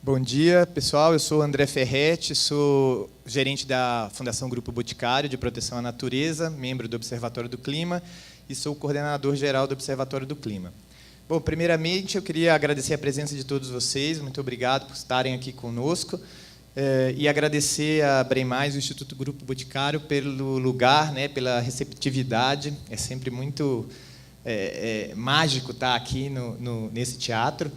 Bom dia, pessoal. Eu sou André Ferretti, sou gerente da Fundação Grupo Boticário de Proteção à Natureza, membro do Observatório do Clima e sou coordenador geral do Observatório do Clima. Bom, primeiramente, eu queria agradecer a presença de todos vocês. Muito obrigado por estarem aqui conosco. E agradecer a Bremais, o Instituto Grupo Boticário, pelo lugar, pela receptividade. É sempre muito mágico estar aqui nesse teatro.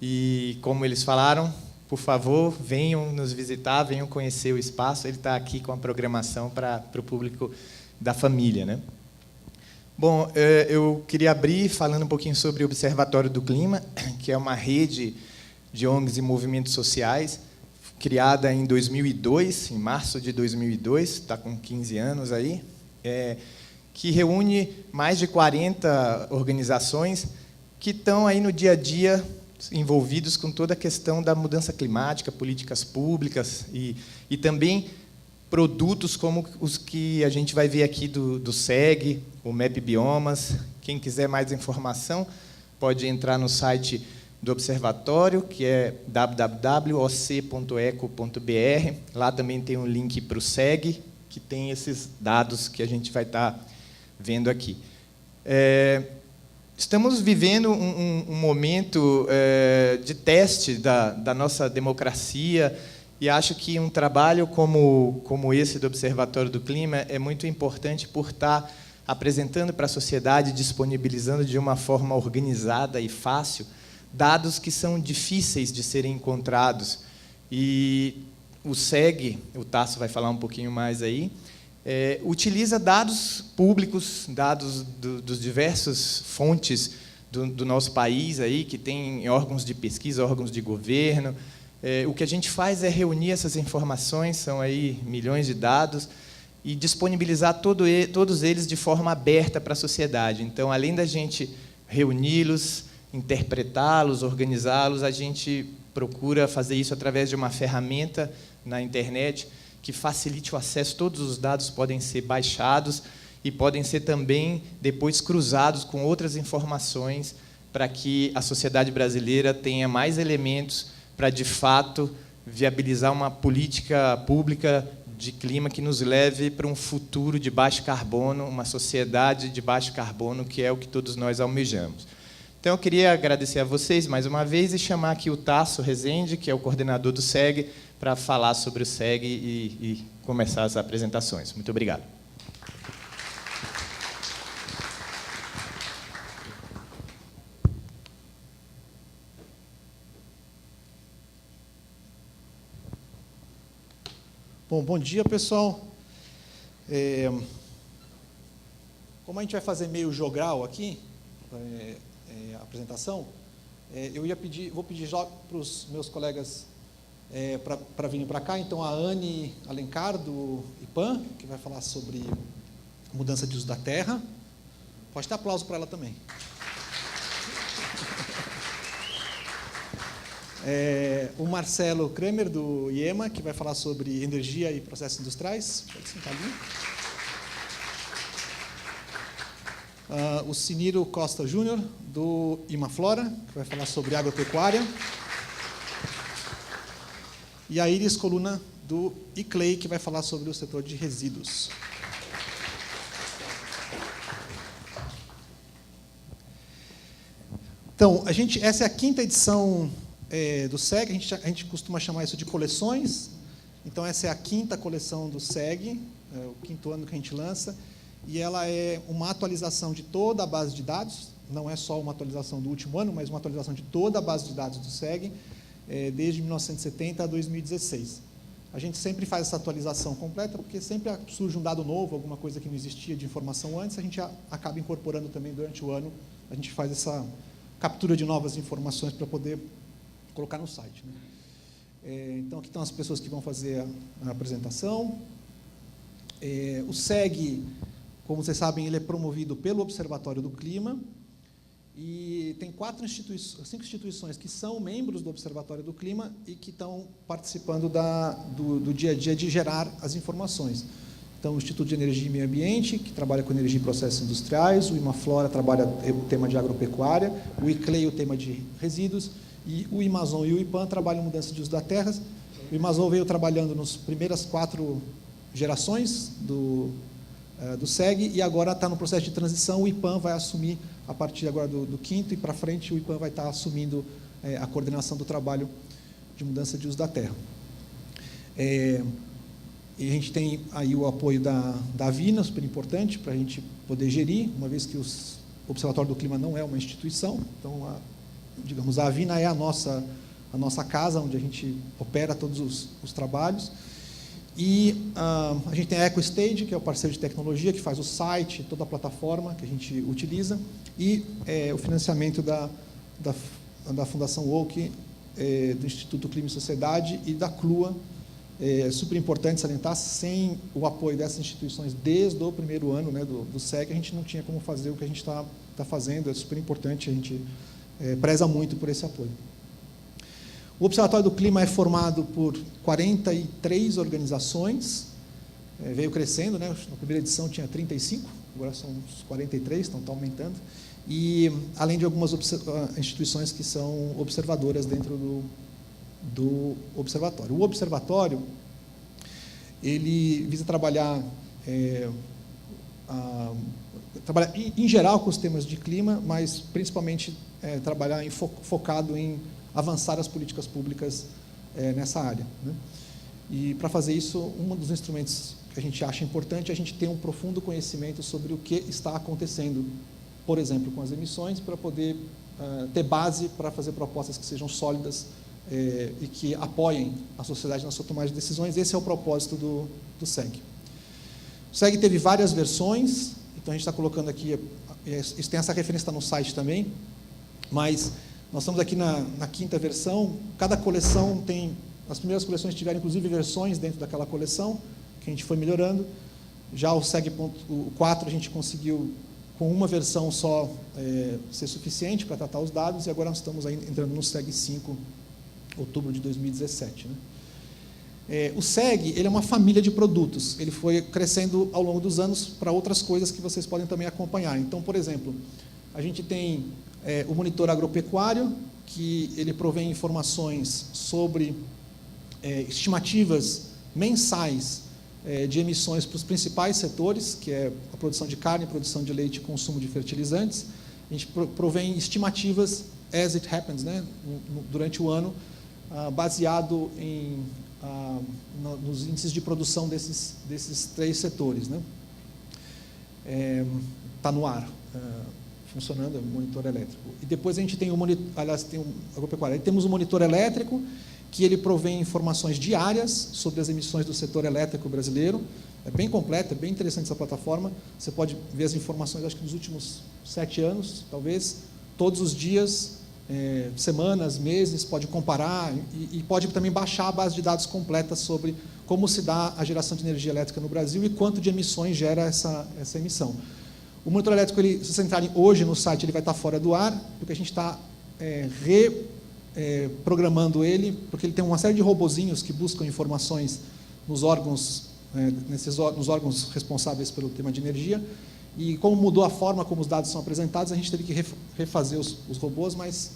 E, como eles falaram, por favor, venham nos visitar, venham conhecer o espaço. Ele está aqui com a programação para o público da família, Bom, eu queria abrir falando um pouquinho sobre o Observatório do Clima, que é uma rede de ONGs e movimentos sociais, criada em 2002, em março de 2002, está com 15 anos aí, que reúne mais de 40 organizações que estão aí no dia a dia envolvidos com toda a questão da mudança climática, políticas públicas e também produtos como os que a gente vai ver aqui do SEG, o MAP Biomas. Quem quiser mais informação pode entrar no site do Observatório, que é www.oc.eco.br. Lá também tem um link para o SEG, que tem esses dados que a gente vai estar vendo aqui. Estamos vivendo um momento de teste da nossa democracia e acho que um trabalho como esse do Observatório do Clima é muito importante por estar apresentando para a sociedade, disponibilizando de uma forma organizada e fácil dados que são difíceis de serem encontrados. E o SEG, o Tasso vai falar um pouquinho mais aí, utiliza dados públicos, dados dos diversas fontes do nosso país, aí, que tem órgãos de pesquisa, órgãos de governo. O que a gente faz é reunir essas informações, são aí milhões de dados, e disponibilizar todos eles de forma aberta para a sociedade. Então, além da gente reuni-los, interpretá-los, organizá-los, a gente procura fazer isso através de uma ferramenta na internet que facilite o acesso. Todos os dados podem ser baixados e podem ser também depois cruzados com outras informações para que a sociedade brasileira tenha mais elementos para, de fato, viabilizar uma política pública de clima que nos leve para um futuro de baixo carbono, uma sociedade de baixo carbono, que é o que todos nós almejamos. Então, eu queria agradecer a vocês mais uma vez e chamar aqui o Tasso Rezende, que é o coordenador do SEG, para falar sobre o SEG e começar as apresentações. Muito obrigado. Bom dia, pessoal. Como a gente vai fazer meio jogral aqui, a apresentação, vou pedir já para os meus colegas para virem para cá. Então, a Anne Alencar, do IPAM, que vai falar sobre mudança de uso da terra. Pode ter aplauso para ela também. O Marcelo Kramer, do IEMA, que vai falar sobre energia e processos industriais. Pode sentar ali. O Ciniro Costa Júnior, do Imaflora, que vai falar sobre agropecuária. E a Iris Coluna, do ICLEI, que vai falar sobre o setor de resíduos. Então, essa é a 5ª edição do SEG. A gente costuma chamar isso de coleções. Então, essa é a 5ª coleção do SEG, o 5º ano que a gente lança, e ela é uma atualização de toda a base de dados, não é só uma atualização do último ano, mas uma atualização de toda a base de dados do SEG, desde 1970 a 2016. A gente sempre faz essa atualização completa, porque sempre surge um dado novo, alguma coisa que não existia de informação antes, a gente acaba incorporando também durante o ano, a gente faz essa captura de novas informações para poder colocar no site. Então, aqui estão as pessoas que vão fazer a apresentação. O SEG, como vocês sabem, ele é promovido pelo Observatório do Clima, e tem 5 instituições que são membros do Observatório do Clima e que estão participando do dia a dia de gerar as informações. Então, o Instituto de Energia e Meio Ambiente, que trabalha com energia e processos industriais, o Imaflora trabalha o tema de agropecuária, o ICLEI o tema de resíduos, E o Amazon e o IPAM trabalham em mudança de uso da terra. O Amazon veio trabalhando nas primeiras 4 gerações do SEG e agora está no processo de transição. O IPAM vai assumir, a partir agora do 5º e para frente, o IPAM vai estar assumindo a coordenação do trabalho de mudança de uso da terra. E a gente tem aí o apoio da Avina, super importante, para a gente poder gerir, uma vez que o Observatório do Clima não é uma instituição. Então, digamos, a Avina é a nossa casa, onde a gente opera todos os trabalhos. E a gente tem a EcoStage, que é o parceiro de tecnologia, que faz o site, toda a plataforma que a gente utiliza, e o financiamento da Fundação Woke, do Instituto Clima e Sociedade e da CLUA. É super importante salientar, sem o apoio dessas instituições desde o primeiro ano, né, do SEG, a gente não tinha como fazer o que a gente está fazendo. É super importante, a gente preza muito por esse apoio. O Observatório do Clima é formado por 43 organizações, veio crescendo, né? Na primeira edição tinha 35, agora são uns 43, então está aumentando, e além de algumas instituições que são observadoras dentro do observatório. O observatório, ele visa trabalhar em geral com os temas de clima, mas principalmente trabalhar focado em avançar as políticas públicas nessa área, né? E para fazer isso, um dos instrumentos que a gente acha importante é a gente ter um profundo conhecimento sobre o que está acontecendo, por exemplo, com as emissões, para poder ter base para fazer propostas que sejam sólidas e que apoiem a sociedade na sua tomada de decisões. Esse é o propósito do SEG. O SEG teve várias versões, então a gente está colocando aqui, isso tem essa referência, está no site também, mas nós estamos aqui na 5ª versão. Cada coleção tem, as primeiras coleções tiveram inclusive versões dentro daquela coleção, que a gente foi melhorando. Já o SEG.4 a gente conseguiu, com uma versão só, ser suficiente para tratar os dados, e agora nós estamos aí entrando no SEG 5, outubro de 2017. Né? O SEG, ele é uma família de produtos, ele foi crescendo ao longo dos anos para outras coisas que vocês podem também acompanhar. Então, por exemplo, a gente tem o monitor agropecuário, que ele provém informações sobre estimativas mensais de emissões para os principais setores, que é a produção de carne, produção de leite e consumo de fertilizantes. A gente provém estimativas as it happens, né, durante o ano, baseado nos índices de produção desses 3 setores. Né? Está no ar, funcionando, é um monitor elétrico. E depois a gente tem agropecuário. Temos um monitor elétrico, que ele provém informações diárias sobre as emissões do setor elétrico brasileiro. É bem completo, é bem interessante essa plataforma. Você pode ver as informações, acho que dos últimos 7 anos, talvez, todos os dias, semanas, meses, pode comparar e pode também baixar a base de dados completa sobre como se dá a geração de energia elétrica no Brasil e quanto de emissões gera essa emissão. O monitor elétrico, se vocês entrarem hoje no site, ele vai estar fora do ar, porque a gente está programando ele, porque ele tem uma série de robozinhos que buscam informações nos órgãos, nos órgãos responsáveis pelo tema de energia, e como mudou a forma como os dados são apresentados, a gente teve que refazer os robôs, mas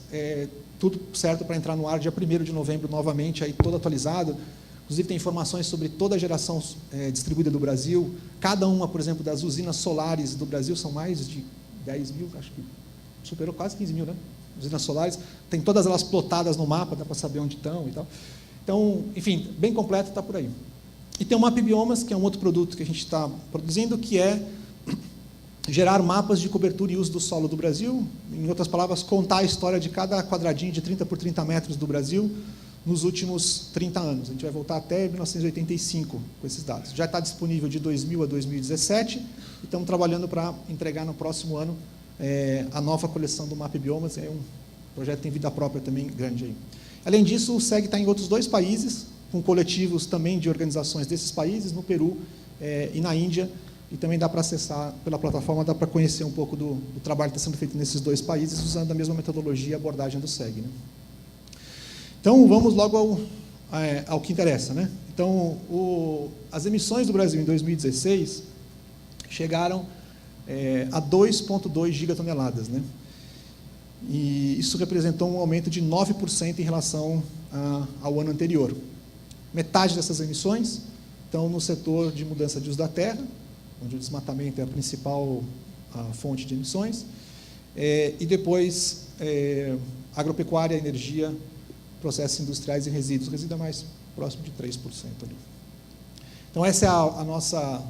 tudo certo para entrar no ar dia 1º de novembro novamente, aí todo atualizado. Inclusive tem informações sobre toda a geração distribuída do Brasil. Cada uma, por exemplo, das usinas solares do Brasil, são mais de 10 mil, acho que superou quase 15 mil, né? Usinas solares, tem todas elas plotadas no mapa, dá para saber onde estão e tal. Então, enfim, bem completo, está por aí. E tem o Map Biomas, que é um outro produto que a gente está produzindo, que é gerar mapas de cobertura e uso do solo do Brasil. Em outras palavras, contar a história de cada quadradinho de 30 por 30 metros do Brasil nos últimos 30 anos. A gente vai voltar até 1985 com esses dados. Já está disponível de 2000 a 2017 e estamos trabalhando para entregar no próximo ano a nova coleção do Map Biomas. É um projeto que tem vida própria também grande aí. Além disso, o SEG está em outros 2 países, com coletivos também de organizações desses países, no Peru e na Índia, e também dá para acessar pela plataforma, dá para conhecer um pouco do trabalho que está sendo feito nesses 2 países, usando a mesma metodologia e abordagem do SEG. Né? Então, vamos logo ao que interessa. Né? Então, as emissões do Brasil em 2016 chegaram a 2,2 gigatoneladas. Né? e isso representou um aumento de 9% em relação ao ano anterior. Metade dessas emissões estão no setor de mudança de uso da terra, onde o desmatamento é a principal fonte de emissões, e depois agropecuária, energia, processos industriais e resíduos. Resíduo é mais próximo de 3% ali. Então, essa é a nossa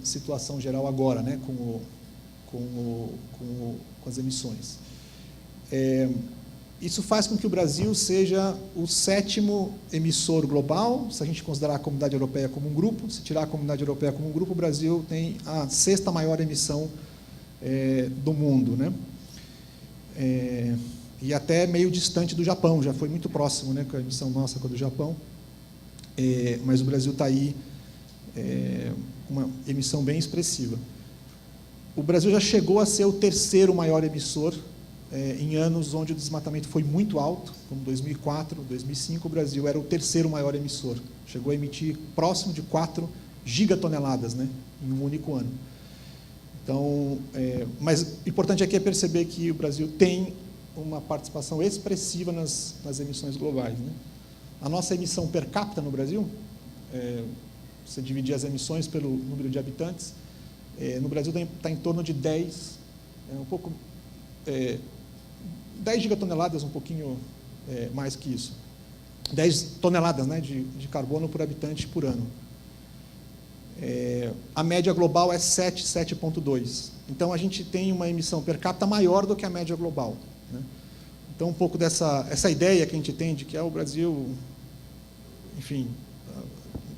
situação geral agora, né, com as emissões. Isso faz com que o Brasil seja o 7º emissor global, se a gente considerar a Comunidade Europeia como um grupo. Se tirar a Comunidade Europeia como um grupo, o Brasil tem a 6ª maior emissão do mundo, né? E até meio distante do Japão, já foi muito próximo, né, com a emissão nossa com a do Japão, mas o Brasil está aí com uma emissão bem expressiva. O Brasil já chegou a ser o 3º maior emissor em anos onde o desmatamento foi muito alto, como 2004, 2005, o Brasil era o 3º maior emissor. Chegou a emitir próximo de 4 gigatoneladas, né, em um único ano. Então, mas o importante aqui é perceber que o Brasil tem uma participação expressiva nas emissões globais, né? A nossa emissão per capita no Brasil, você dividir as emissões pelo número de habitantes, no Brasil está em torno de 10 gigatoneladas, um pouquinho mais que isso. 10 toneladas, né, de carbono por habitante por ano. A média global é 7,2. Então, a gente tem uma emissão per capita maior do que a média global, né? Então, um pouco essa ideia que a gente tem de que o Brasil, enfim,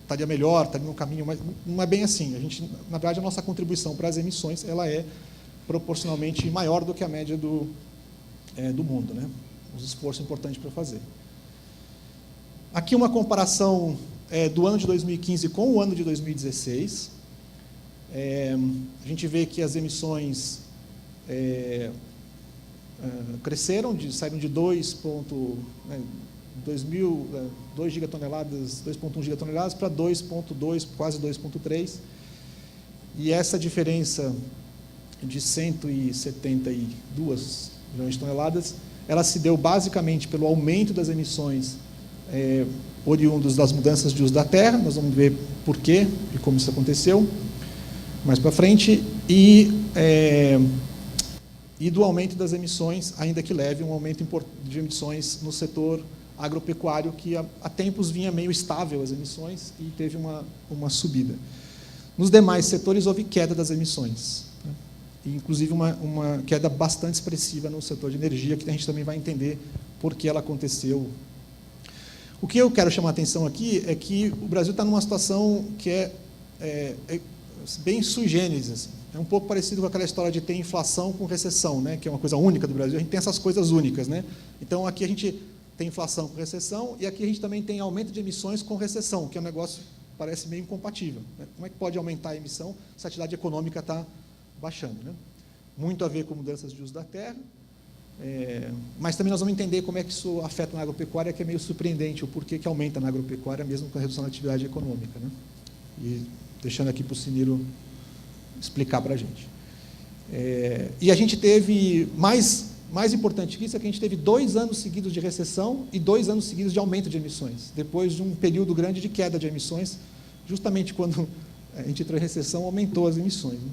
estaria melhor, estaria no caminho, mas não é bem assim. Na verdade, a nossa contribuição para as emissões ela é proporcionalmente maior do que a média do mundo, né? Um esforço importante para fazer. Aqui uma comparação do ano de 2015 com o ano de 2016. A gente vê que as emissões cresceram, saíram de 2 gigatoneladas, 2,1 gigatoneladas para 2,2, quase 2,3. E essa diferença de 172 milhões de toneladas, ela se deu basicamente pelo aumento das emissões oriundos das mudanças de uso da terra. Nós vamos ver por quê e como isso aconteceu mais para frente, e do aumento das emissões, ainda que leve um aumento de emissões no setor agropecuário, que há tempos vinha meio estável as emissões e teve uma subida. Nos demais setores houve queda das emissões, né? E, inclusive uma queda bastante expressiva no setor de energia, que a gente também vai entender por que ela aconteceu. O que eu quero chamar a atenção aqui é que o Brasil está numa situação que é bem sui generis, assim. É um pouco parecido com aquela história de ter inflação com recessão, né, que é uma coisa única do Brasil. A gente tem essas coisas únicas, né? Então, aqui a gente tem inflação com recessão, e aqui a gente também tem aumento de emissões com recessão, que é um negócio que parece meio incompatível, né? Como é que pode aumentar a emissão se a atividade econômica está baixando, né? Muito a ver com mudanças de uso da terra, mas também nós vamos entender como é que isso afeta na agropecuária, que é meio surpreendente o porquê que aumenta na agropecuária, mesmo com a redução da atividade econômica, né? E deixando aqui para o Ciniro explicar para a gente. E a gente teve, mais importante que isso, é que a gente teve 2 anos seguidos de recessão e 2 anos seguidos de aumento de emissões, depois de um período grande de queda de emissões, justamente quando a gente entrou em recessão, aumentou as emissões, né?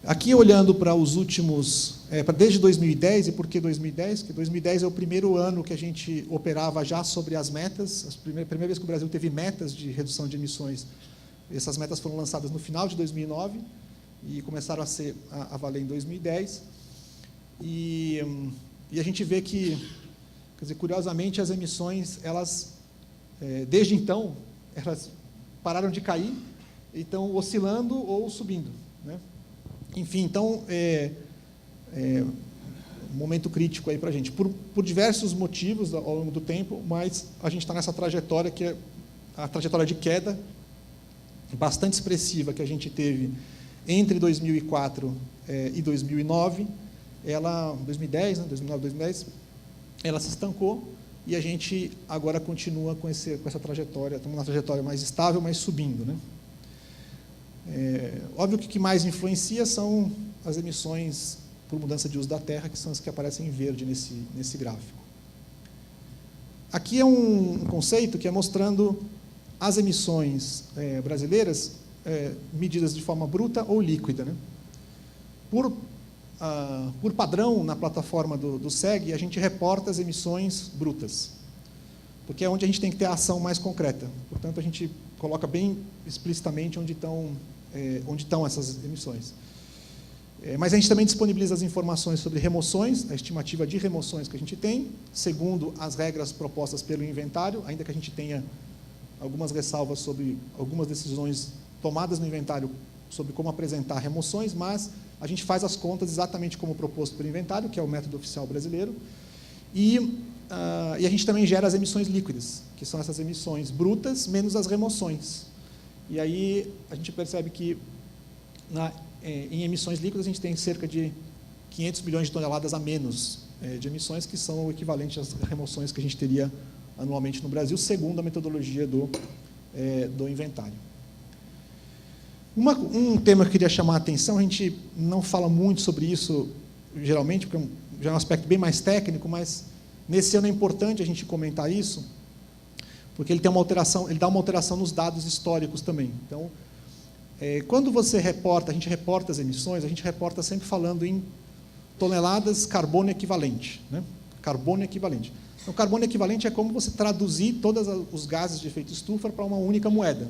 Aqui, olhando para os últimos, desde 2010, e por que 2010? Porque 2010 é o primeiro ano que a gente operava já sobre as metas, a primeira vez que o Brasil teve metas de redução de emissões. Essas metas foram lançadas no final de 2009 e começaram a valer em 2010. E a gente vê que, quer dizer, curiosamente, as emissões, desde então, elas pararam de cair e estão oscilando ou subindo, né? Enfim, então, um momento crítico aí para a gente, por diversos motivos ao longo do tempo, mas a gente está nessa trajetória que é a trajetória de queda bastante expressiva que a gente teve entre 2004 e 2009, 2010, né, 2009, 2010, ela se estancou e a gente agora continua com essa trajetória, estamos numa trajetória mais estável, mas subindo, né? Óbvio que o que mais influencia são as emissões por mudança de uso da terra, que são as que aparecem em verde nesse gráfico. Aqui é um conceito que é mostrando as emissões brasileiras medidas de forma bruta ou líquida, né? Por padrão, na plataforma do SEG, a gente reporta as emissões brutas, porque é onde a gente tem que ter a ação mais concreta. Portanto, a gente coloca bem explicitamente onde estão essas emissões. Mas a gente também disponibiliza as informações sobre remoções, a estimativa de remoções que a gente tem, segundo as regras propostas pelo inventário, ainda que a gente tenha algumas ressalvas sobre algumas decisões tomadas no inventário sobre como apresentar remoções, mas a gente faz as contas exatamente como proposto pelo inventário, que é o método oficial brasileiro, e a gente também gera as emissões líquidas, que são essas emissões brutas menos as remoções. E aí a gente percebe que em emissões líquidas a gente tem cerca de 500 milhões de toneladas a menos de emissões, que são o equivalente às remoções que a gente teria anualmente no Brasil, segundo a metodologia do inventário. Um tema que eu queria chamar a atenção, a gente não fala muito sobre isso, geralmente, porque já é um aspecto bem mais técnico, mas nesse ano é importante a gente comentar isso, porque ele dá uma alteração nos dados históricos também. Então, quando você reporta, a gente reporta as emissões, a gente reporta sempre falando em toneladas carbono equivalente, né? Carbono equivalente. Então, carbono equivalente é como você traduzir todos os gases de efeito estufa para uma única moeda.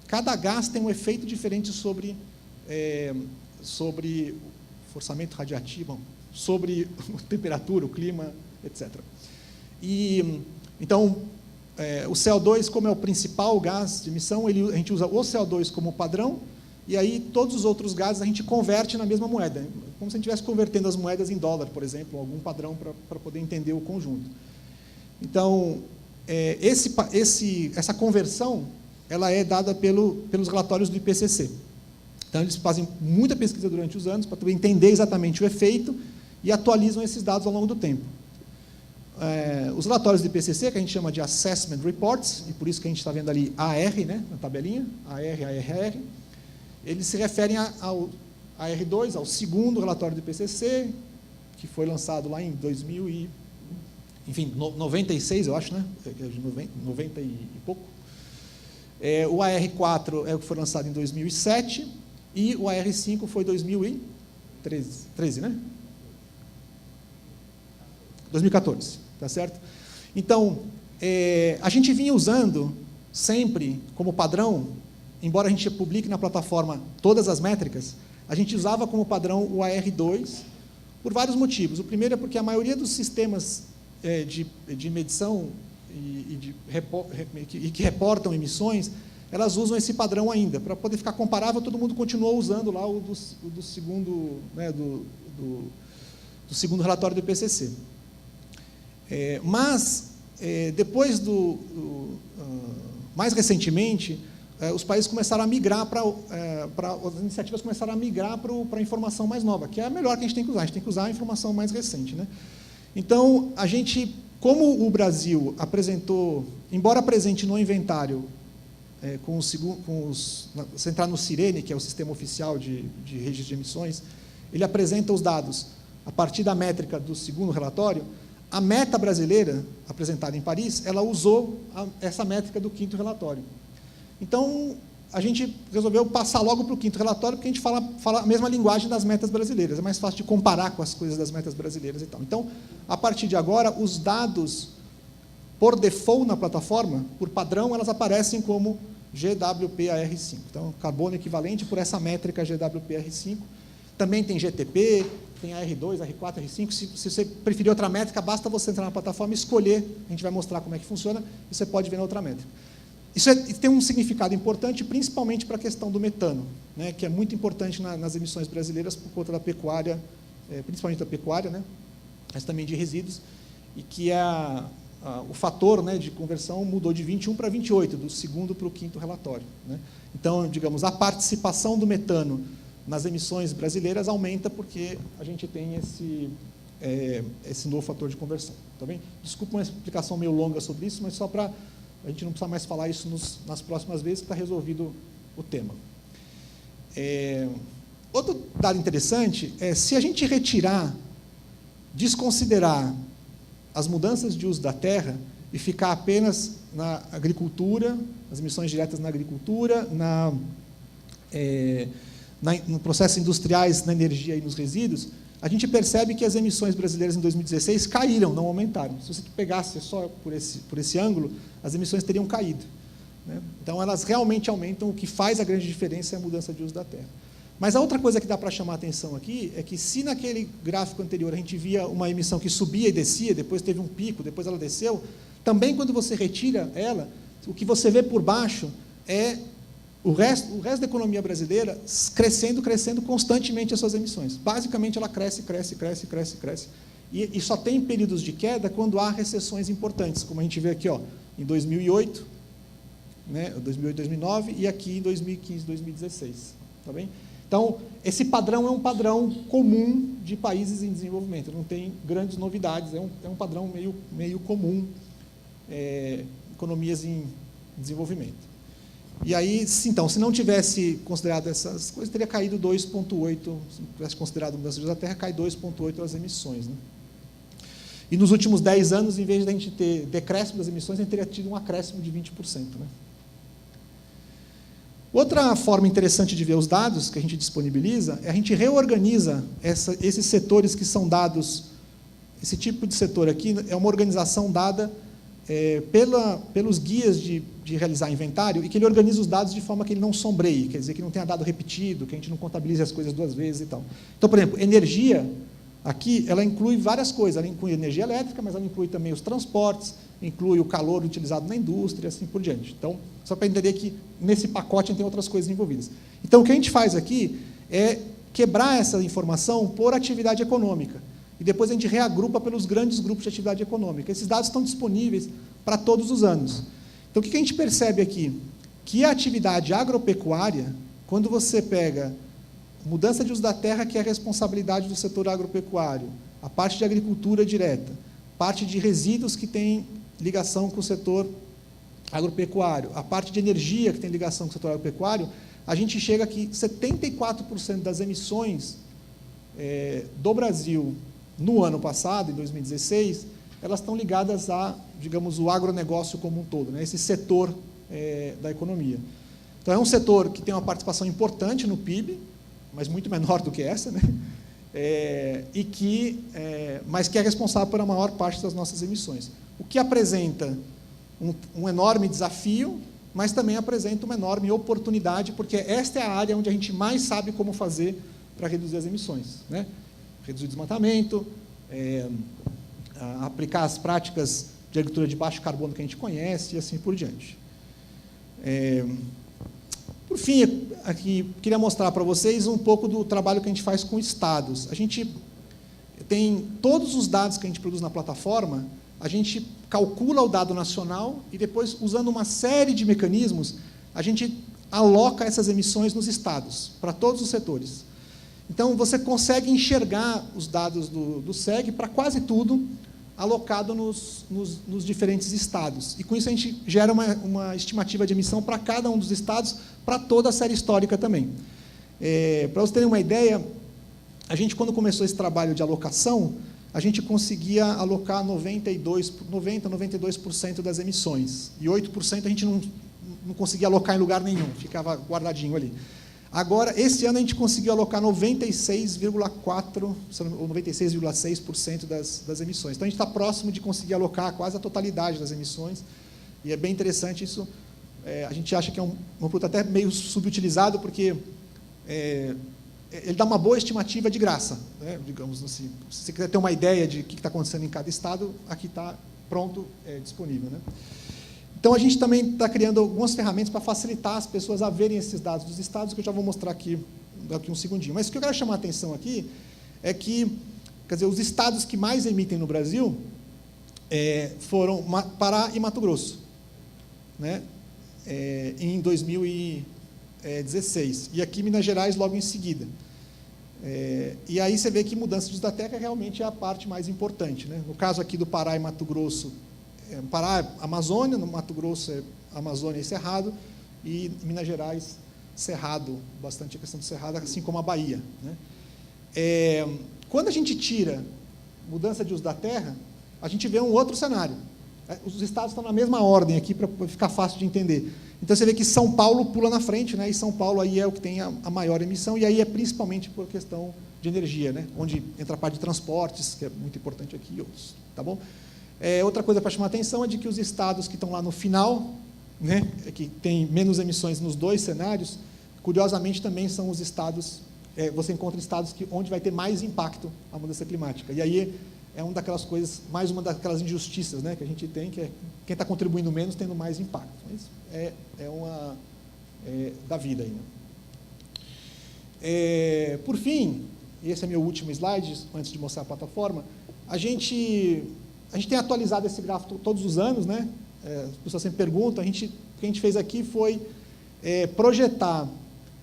Cada gás tem um efeito diferente sobre forçamento radiativo, sobre temperatura, o clima, etc. Então, o CO2, como é o principal gás de emissão, a gente usa o CO2 como padrão, e aí todos os outros gases a gente converte na mesma moeda, como se a gente estivesse convertendo as moedas em dólar, por exemplo, algum padrão para poder entender o conjunto. Então, essa conversão ela é dada pelos relatórios do IPCC. Então, eles fazem muita pesquisa durante os anos para entender exatamente o efeito e atualizam esses dados ao longo do tempo. Os relatórios do IPCC, que a gente chama de Assessment Reports, e por isso que a gente está vendo ali AR, né, na tabelinha, AR, ARR, eles se referem ao AR2, ao segundo relatório do IPCC, que foi lançado lá em 96, eu acho, né? 90 e pouco. O AR4 é o que foi lançado em 2007, e o AR5 foi 2013, né? 2014, tá certo? Então, a gente vinha usando sempre como padrão, embora a gente publique na plataforma todas as métricas, a gente usava como padrão o AR2 por vários motivos. O primeiro é porque a maioria dos sistemas de medição e que reportam emissões, elas usam esse padrão ainda. Para poder ficar comparável, todo mundo continuou usando lá o do segundo, né, do segundo relatório do IPCC. Mas, depois mais recentemente, os países começaram a migrar as iniciativas começaram a migrar para a informação mais nova, que é a melhor que a gente tem que usar. A gente tem que usar a informação mais recente, né? Então, como o Brasil apresentou, embora apresente no inventário, se entrar no Sirene, que é o sistema oficial de registro de emissões, ele apresenta os dados a partir da métrica do segundo relatório. A meta brasileira, apresentada em Paris, ela usou essa métrica do quinto relatório. Então, a gente resolveu passar logo para o quinto relatório, porque a gente fala a mesma linguagem das metas brasileiras. É mais fácil de comparar com as coisas das metas brasileiras e tal. Então, a partir de agora, os dados, por default na plataforma, por padrão, elas aparecem como GWPAR5. Então, carbono equivalente por essa métrica GWPAR5. Também tem GTP, tem AR2, AR4, AR5. Se você preferir outra métrica, basta você entrar na plataforma e escolher. A gente vai mostrar como é que funciona e você pode ver na outra métrica. Isso tem um significado importante, principalmente para a questão do metano, né, que é muito importante nas emissões brasileiras por conta da pecuária, principalmente da pecuária, né, mas também de resíduos, e que o fator, né, de conversão mudou de 21 para 28, do segundo para o quinto relatório, né. Então, digamos, a participação do metano nas emissões brasileiras aumenta porque a gente tem esse novo fator de conversão. Tá bem? Desculpa uma explicação meio longa sobre isso, mas só para a gente não precisar mais falar isso nas próximas vezes, que está resolvido o tema. Outro dado interessante é, se a gente desconsiderar as mudanças de uso da terra e ficar apenas na agricultura, as emissões diretas na agricultura, no processos industriais, na energia e nos resíduos, a gente percebe que as emissões brasileiras em 2016 caíram, não aumentaram. Se você pegasse só por esse ângulo, as emissões teriam caído, né? Então, elas realmente aumentam, o que faz a grande diferença é a mudança de uso da terra. Mas a outra coisa que dá para chamar a atenção aqui é que, se naquele gráfico anterior a gente via uma emissão que subia e descia, depois teve um pico, depois ela desceu, também quando você retira ela, o que você vê por baixo é o resto da economia brasileira crescendo constantemente as suas emissões. Basicamente, ela cresce. E só tem períodos de queda quando há recessões importantes, como a gente vê aqui, ó, em 2008, né, 2008, 2009, e aqui em 2015, 2016. Tá bem? Então, esse padrão é um padrão comum de países em desenvolvimento, não tem grandes novidades, é um padrão meio comum, economias em desenvolvimento. E aí, então, se não tivesse considerado essas coisas, teria caído 2,8%, se não tivesse considerado a mudança de uso da terra, cai 2,8% as emissões, né? E nos últimos 10 anos, em vez de a gente ter decréscimo das emissões, a gente teria tido um acréscimo de 20%. Né? Outra forma interessante de ver os dados que a gente disponibiliza é a gente reorganiza esses setores que são dados. Esse tipo de setor aqui é uma organização dada pelos guias de realizar inventário, e que ele organiza os dados de forma que ele não sombreie, quer dizer, que não tenha dado repetido, que a gente não contabilize as coisas 2 vezes e tal. Então, por exemplo, energia, aqui, ela inclui várias coisas, ela inclui energia elétrica, mas ela inclui também os transportes, inclui o calor utilizado na indústria, e assim por diante. Então, só para entender que nesse pacote tem outras coisas envolvidas. Então, o que a gente faz aqui é quebrar essa informação por atividade econômica, e depois a gente reagrupa pelos grandes grupos de atividade econômica. Esses dados estão disponíveis para todos os anos. Então, o que a gente percebe aqui? Que a atividade agropecuária, quando você pega mudança de uso da terra, que é a responsabilidade do setor agropecuário, a parte de agricultura direta, parte de resíduos que tem ligação com o setor agropecuário, a parte de energia que tem ligação com o setor agropecuário, a gente chega aqui, 74% das emissões do Brasil no ano passado, em 2016, elas estão ligadas a, digamos, o agronegócio como um todo, né? Esse setor da economia. Então, é um setor que tem uma participação importante no PIB, mas muito menor do que essa, né? Mas que é responsável pela maior parte das nossas emissões. O que apresenta um enorme desafio, mas também apresenta uma enorme oportunidade, porque esta é a área onde a gente mais sabe como fazer para reduzir as emissões, né? Reduzir o desmatamento, aplicar as práticas de agricultura de baixo carbono que a gente conhece, e assim por diante. Por fim, aqui queria mostrar para vocês um pouco do trabalho que a gente faz com estados. A gente tem todos os dados que a gente produz na plataforma, a gente calcula o dado nacional e depois, usando uma série de mecanismos, a gente aloca essas emissões nos estados, para todos os setores. Então, você consegue enxergar os dados do SEG para quase tudo, alocado nos diferentes estados. E, com isso, a gente gera uma estimativa de emissão para cada um dos estados, para toda a série histórica também. Para vocês terem uma ideia, a gente, quando começou esse trabalho de alocação, a gente conseguia alocar 92% das emissões. E 8% a gente não conseguia alocar em lugar nenhum, ficava guardadinho ali. Agora, esse ano, a gente conseguiu alocar 96,4% ou 96,6% das emissões. Então, a gente está próximo de conseguir alocar quase a totalidade das emissões, e é bem interessante isso. A gente acha que é um produto até meio subutilizado, porque ele dá uma boa estimativa de graça, né? Digamos assim. Se você quiser ter uma ideia de o que está acontecendo em cada estado, aqui está pronto, disponível, né? Então, a gente também está criando algumas ferramentas para facilitar as pessoas a verem esses dados dos estados, que eu já vou mostrar aqui daqui um segundinho. Mas o que eu quero chamar a atenção aqui é que, quer dizer, os estados que mais emitem no Brasil foram Pará e Mato Grosso, né? Em 2016. E aqui Minas Gerais logo em seguida. E aí você vê que mudança de uso da terra realmente é a parte mais importante, né? No caso aqui do Pará e Mato Grosso, Pará é Amazônia, no Mato Grosso é Amazônia e Cerrado, e em Minas Gerais cerrado, bastante a questão do cerrado, assim como a Bahia, né? Quando a gente tira mudança de uso da terra, a gente vê um outro cenário. Os estados estão na mesma ordem aqui, para ficar fácil de entender. Então, você vê que São Paulo pula na frente, né? E São Paulo aí é o que tem a maior emissão, e aí é principalmente por questão de energia, né? Onde entra a parte de transportes, que é muito importante aqui, e outros, tá bom? Outra coisa para chamar a atenção é de que os estados que estão lá no final, né, que tem menos emissões nos dois cenários, curiosamente também são os estados, você encontra estados onde vai ter mais impacto a mudança climática. E aí é uma daquelas coisas, mais uma daquelas injustiças, né, que a gente tem, que é quem está contribuindo menos tendo mais impacto. Mas da vida aí, né? Por fim, e esse é meu último slide, antes de mostrar a plataforma, a gente tem atualizado esse gráfico todos os anos, né? As pessoas sempre perguntam, o que a gente fez aqui foi projetar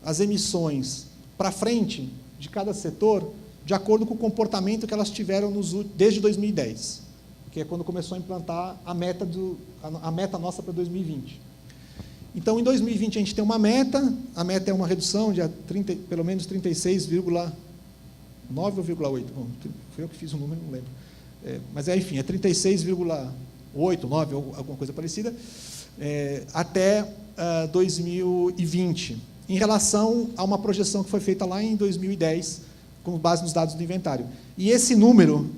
as emissões para frente de cada setor de acordo com o comportamento que elas tiveram desde 2010, que é quando começou a implantar a meta nossa para 2020. Então, em 2020, a gente tem uma meta, a meta é uma redução de pelo menos 36,9 ou 0,8, bom, foi eu que fiz o número, não lembro. Mas, enfim, é 36,8, 9, ou alguma coisa parecida, até 2020, em relação a uma projeção que foi feita lá em 2010, com base nos dados do inventário. E esse número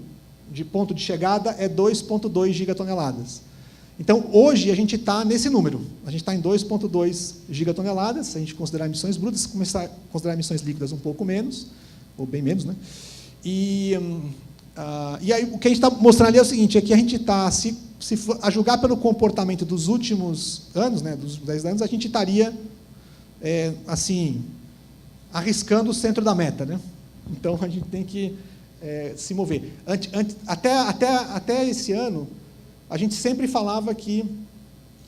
de ponto de chegada é 2,2 gigatoneladas. Então, hoje, a gente está nesse número. A gente está em 2,2 gigatoneladas, se a gente considerar emissões brutas, se começar a considerar emissões líquidas um pouco menos, ou bem menos, né? E aí, o que a gente está mostrando ali é o seguinte, é que a gente está, a julgar pelo comportamento dos últimos anos, né, dos 10 anos, a gente estaria, assim, arriscando o centro da meta, né? Então, a gente tem que se mover. Até esse ano, a gente sempre falava que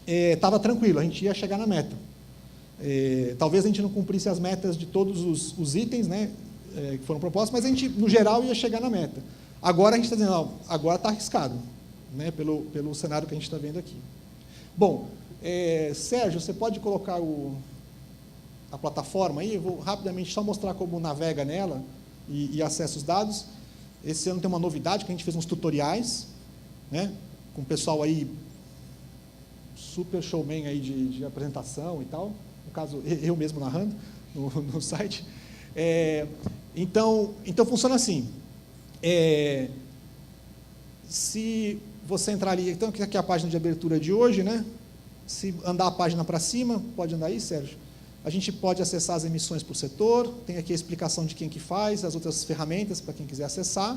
estava tranquilo, a gente ia chegar na meta. Talvez a gente não cumprisse as metas de todos os itens, né, que foram propostos, mas a gente, no geral, ia chegar na meta. Agora a gente está dizendo, não, agora está arriscado, né, pelo cenário que a gente está vendo aqui. Bom, Sérgio, você pode colocar a plataforma aí? Eu vou rapidamente só mostrar como navega nela e acessa os dados. Esse ano tem uma novidade, que a gente fez uns tutoriais, né, com o pessoal aí, super showman aí de apresentação e tal, no caso, eu mesmo narrando no site. Então, funciona assim. Se você entrar ali, então, aqui é a página de abertura de hoje, né? Se andar a página para cima, pode andar aí, Sérgio? A gente pode acessar as emissões por setor, tem aqui a explicação de quem que faz, as outras ferramentas para quem quiser acessar.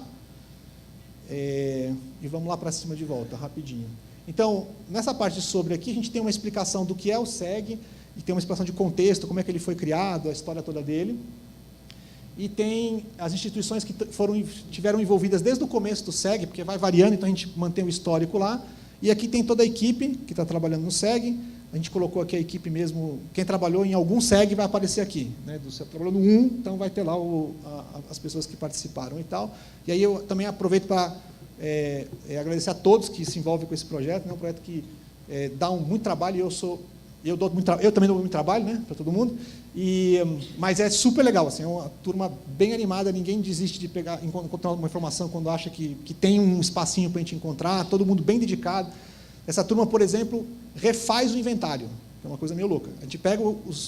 E vamos lá para cima de volta, rapidinho. Então, nessa parte sobre aqui, a gente tem uma explicação do que é o SEG, e tem uma explicação de contexto, como é que ele foi criado, a história toda dele. E tem as instituições que tiveram envolvidas desde o começo do SEG, porque vai variando, então a gente mantém o histórico lá. E aqui tem toda a equipe que está trabalhando no SEG. A gente colocou aqui a equipe mesmo, quem trabalhou em algum SEG vai aparecer aqui, né? Você trabalhou no 1, então vai ter lá as pessoas que participaram e tal. E aí eu também aproveito para agradecer a todos que se envolvem com esse projeto, né? Um projeto que dá muito trabalho, e eu também dou muito trabalho, né, para todo mundo, mas é super legal, assim, é uma turma bem animada, ninguém desiste de encontrar uma informação quando acha que tem um espacinho para a gente encontrar, todo mundo bem dedicado. Essa turma, por exemplo, refaz o inventário, que é uma coisa meio louca. A gente pega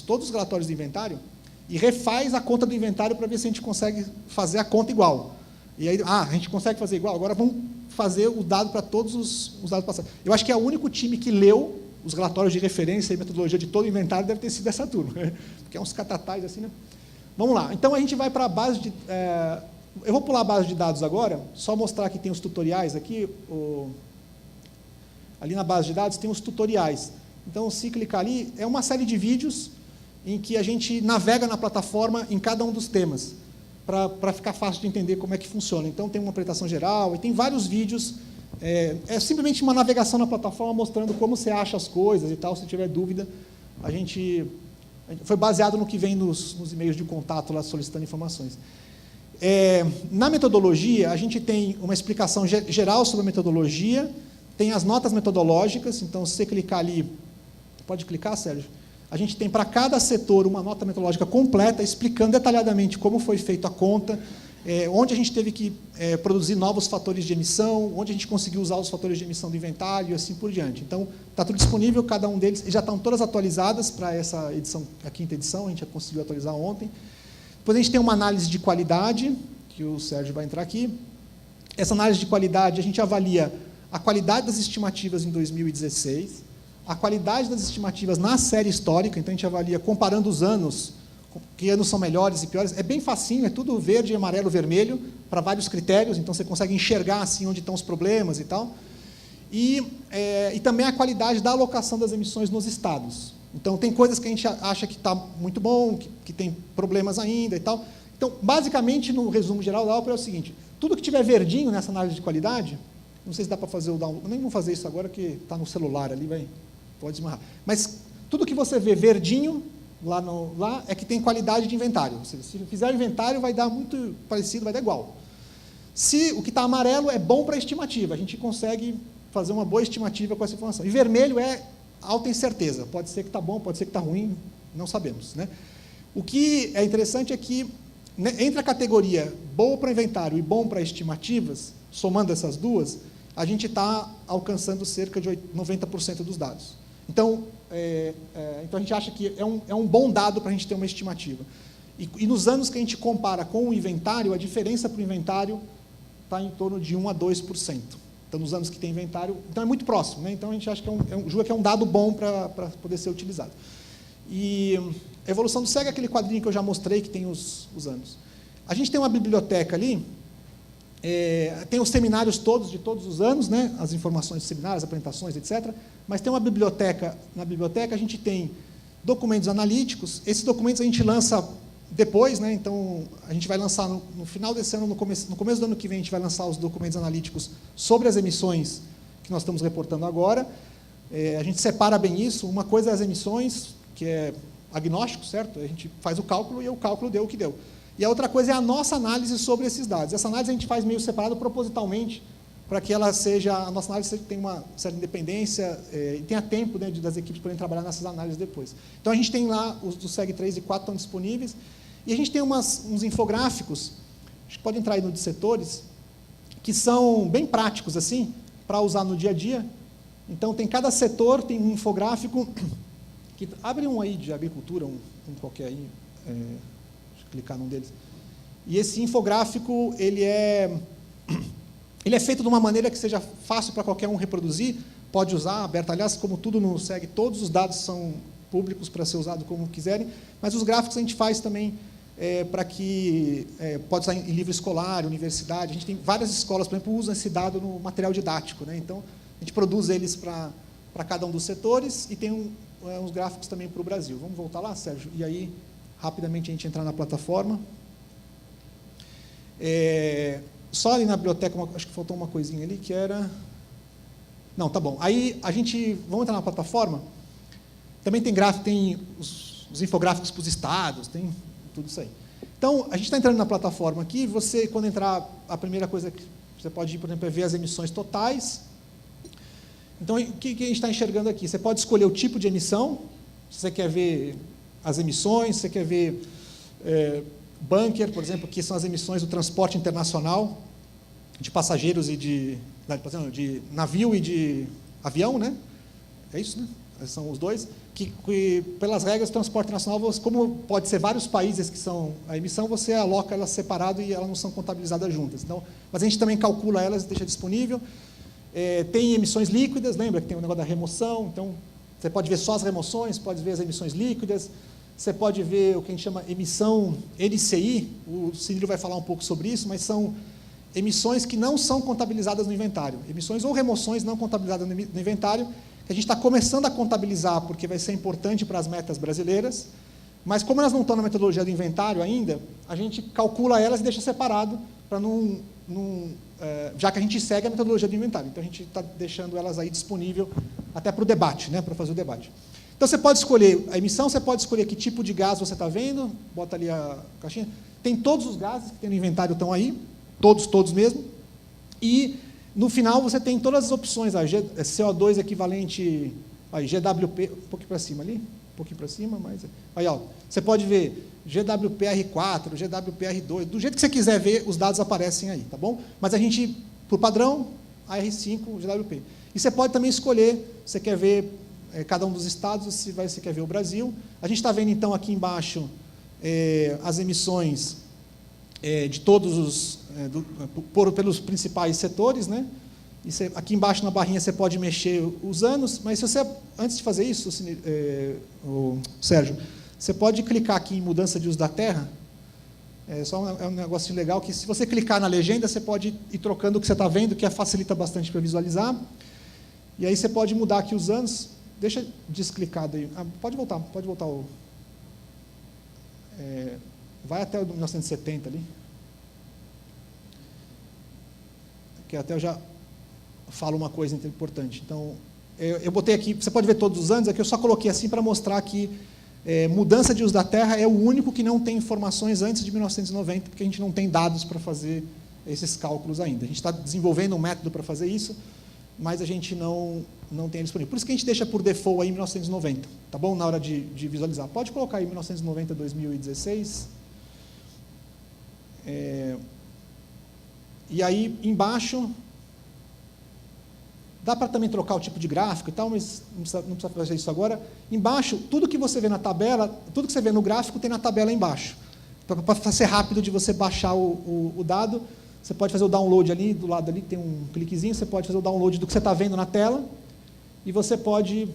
todos os relatórios do inventário e refaz a conta do inventário para ver se a gente consegue fazer a conta igual. E aí, a gente consegue fazer igual, agora vamos fazer o dado para todos os dados passados. Eu acho que é o único time que leu os relatórios de referência e metodologia de todo o inventário deve ter sido essa turma, porque é uns catatais assim, né? Vamos lá. Então, a gente vai para a base de... eu vou pular a base de dados agora, só mostrar que tem os tutoriais aqui. Ali na base de dados tem os tutoriais. Então, se clicar ali, é uma série de vídeos em que a gente navega na plataforma em cada um dos temas, para ficar fácil de entender como é que funciona. Então, tem uma apresentação geral e tem vários vídeos. É simplesmente uma navegação na plataforma mostrando como você acha as coisas e tal. Se tiver dúvida, a gente foi baseado no que vem nos e-mails de contato lá solicitando informações. Na metodologia, a gente tem uma explicação geral sobre a metodologia, tem as notas metodológicas. Então, se você clicar ali, pode clicar, Sérgio? A gente tem para cada setor uma nota metodológica completa, explicando detalhadamente como foi feita a conta, onde a gente teve que produzir novos fatores de emissão, onde a gente conseguiu usar os fatores de emissão do inventário e assim por diante. Então, está tudo disponível, cada um deles, já estão todas atualizadas para essa edição, a 5ª edição, a gente já conseguiu atualizar ontem. Depois a gente tem uma análise de qualidade, que o Sérgio vai entrar aqui. Essa análise de qualidade, a gente avalia a qualidade das estimativas em 2016, a qualidade das estimativas na série histórica, então a gente avalia comparando os anos, que anos são melhores e piores. É bem facinho, é tudo verde, amarelo, vermelho, para vários critérios, então você consegue enxergar assim onde estão os problemas e tal. E também a qualidade da alocação das emissões nos estados. Então, tem coisas que a gente acha que está muito bom, que tem problemas ainda e tal. Então, basicamente, no resumo geral da ópera é o seguinte: tudo que tiver verdinho nessa análise de qualidade, não sei se dá para fazer o download, nem vou fazer isso agora, que está no celular ali, pode esmarrar. Mas tudo que você vê verdinho, lá é que tem qualidade de inventário. Se fizer o inventário, vai dar muito parecido, vai dar igual. Se o que está amarelo é bom para a estimativa, a gente consegue fazer uma boa estimativa com essa informação. E vermelho é alta incerteza, pode ser que está bom, pode ser que está ruim, não sabemos, né? O que é interessante é que, né, entre a categoria boa para inventário e bom para estimativas, somando essas duas, a gente está alcançando cerca de 90% dos dados. Então, então, a gente acha que é um bom dado para a gente ter uma estimativa. E nos anos que a gente compara com o inventário, a diferença para o inventário está em torno de 1 a 2%. Então, nos anos que tem inventário, então é muito próximo, né? Então, a gente acha que julga que é um dado bom para poder ser utilizado. E a evolução do SEG é aquele quadrinho que eu já mostrei, que tem os anos. A gente tem uma biblioteca ali, tem os seminários todos, de todos os anos, né? As informações dos seminários, apresentações, etc. Mas tem uma biblioteca, na biblioteca a gente tem documentos analíticos. Esses documentos a gente lança depois, né? Então, a gente vai lançar no final desse ano, no começo do ano que vem, a gente vai lançar os documentos analíticos sobre as emissões que nós estamos reportando agora. A gente separa bem isso. Uma coisa é as emissões, que é agnóstico, certo? A gente faz o cálculo e o cálculo deu o que deu. E a outra coisa é a nossa análise sobre esses dados. Essa análise a gente faz meio separado propositalmente, para que ela seja, a nossa análise tenha uma certa independência e tenha tempo, né, das equipes poderem trabalhar nessas análises depois. Então, a gente tem lá, os do SEG 3 e 4 estão disponíveis, e a gente tem uns infográficos, acho que pode entrar aí no de setores, que são bem práticos, assim, para usar no dia a dia. Então, cada setor tem um infográfico, que abre um aí de agricultura, um qualquer aí, deixa eu clicar num deles. E esse infográfico, ele é feito de uma maneira que seja fácil para qualquer um reproduzir, pode usar, aberto. Aliás, como tudo no SEG, todos os dados são públicos para ser usado como quiserem, mas os gráficos a gente faz também para que pode usar em livro escolar, universidade. A gente tem várias escolas, por exemplo, usam esse dado no material didático, né? Então, a gente produz eles para cada um dos setores e tem uns gráficos também para o Brasil. Vamos voltar lá, Sérgio? E aí, rapidamente, a gente entrar na plataforma. Só ali na biblioteca, acho que faltou uma coisinha ali, que era... Não, tá bom. Aí, vamos entrar na plataforma. Também tem gráfico, tem os infográficos para os estados, tem tudo isso aí. Então, a gente está entrando na plataforma aqui, você, quando entrar, a primeira coisa que você pode ir, por exemplo, é ver as emissões totais. Então, o que a gente está enxergando aqui? Você pode escolher o tipo de emissão, se você quer ver as emissões, se você quer ver bunker, por exemplo, que são as emissões do transporte internacional, de passageiros e de navio e de avião, né? É isso, né? São os dois, que pelas regras do transporte nacional, como pode ser vários países que são a emissão, você aloca elas separado e elas não são contabilizadas juntas. Então, mas a gente também calcula elas e deixa disponível. Tem emissões líquidas, lembra que tem o negócio da remoção, então você pode ver só as remoções, pode ver as emissões líquidas, você pode ver o que a gente chama emissão NCI, o Cirilo vai falar um pouco sobre isso, mas são emissões que não são contabilizadas no inventário, emissões ou remoções não contabilizadas no inventário, que a gente está começando a contabilizar, porque vai ser importante para as metas brasileiras, mas como elas não estão na metodologia do inventário ainda, a gente calcula elas e deixa separado, para já que a gente segue a metodologia do inventário. Então, a gente está deixando elas aí disponível até para o debate, né, para fazer o debate. Então, você pode escolher a emissão, você pode escolher que tipo de gás você está vendo, bota ali a caixinha. Tem todos os gases que tem no inventário, estão aí, todos mesmo. E, no final, você tem todas as opções, CO2 equivalente, GWP, um pouquinho para cima ali, pouquinho para cima, mas... Aí, ó, você pode ver GWPR4, GWPR2, do jeito que você quiser ver, os dados aparecem aí, tá bom? Mas a gente, por padrão, AR5, GWP. E você pode também escolher, você quer ver cada um dos estados, se você quer ver o Brasil. A gente está vendo, então, aqui embaixo, as emissões de todos os... pelos principais setores, né? E você, aqui embaixo na barrinha você pode mexer os anos, mas se você, antes de fazer isso, Sérgio, você pode clicar aqui em mudança de uso da terra. É um negocinho legal que, se você clicar na legenda, você pode ir trocando o que você está vendo, que facilita bastante para visualizar. E aí você pode mudar aqui os anos. Deixa desclicado aí. Pode voltar vai até o 1970 ali. Que até eu já falo uma coisa importante. Então, eu botei aqui, você pode ver todos os anos, aqui eu só coloquei assim para mostrar que mudança de uso da terra é o único que não tem informações antes de 1990, porque a gente não tem dados para fazer esses cálculos ainda. A gente está desenvolvendo um método para fazer isso, mas a gente não tem ele disponível. Por isso que a gente deixa por default aí 1990, tá bom? Na hora de visualizar. Pode colocar aí 1990, 2016. E aí, embaixo, dá para também trocar o tipo de gráfico e tal, mas não precisa fazer isso agora. Embaixo, tudo que você vê na tabela, tudo que você vê no gráfico tem na tabela embaixo. Para ser rápido de você baixar o dado, você pode fazer o download ali, do lado ali tem um cliquezinho, você pode fazer o download do que você está vendo na tela, e você pode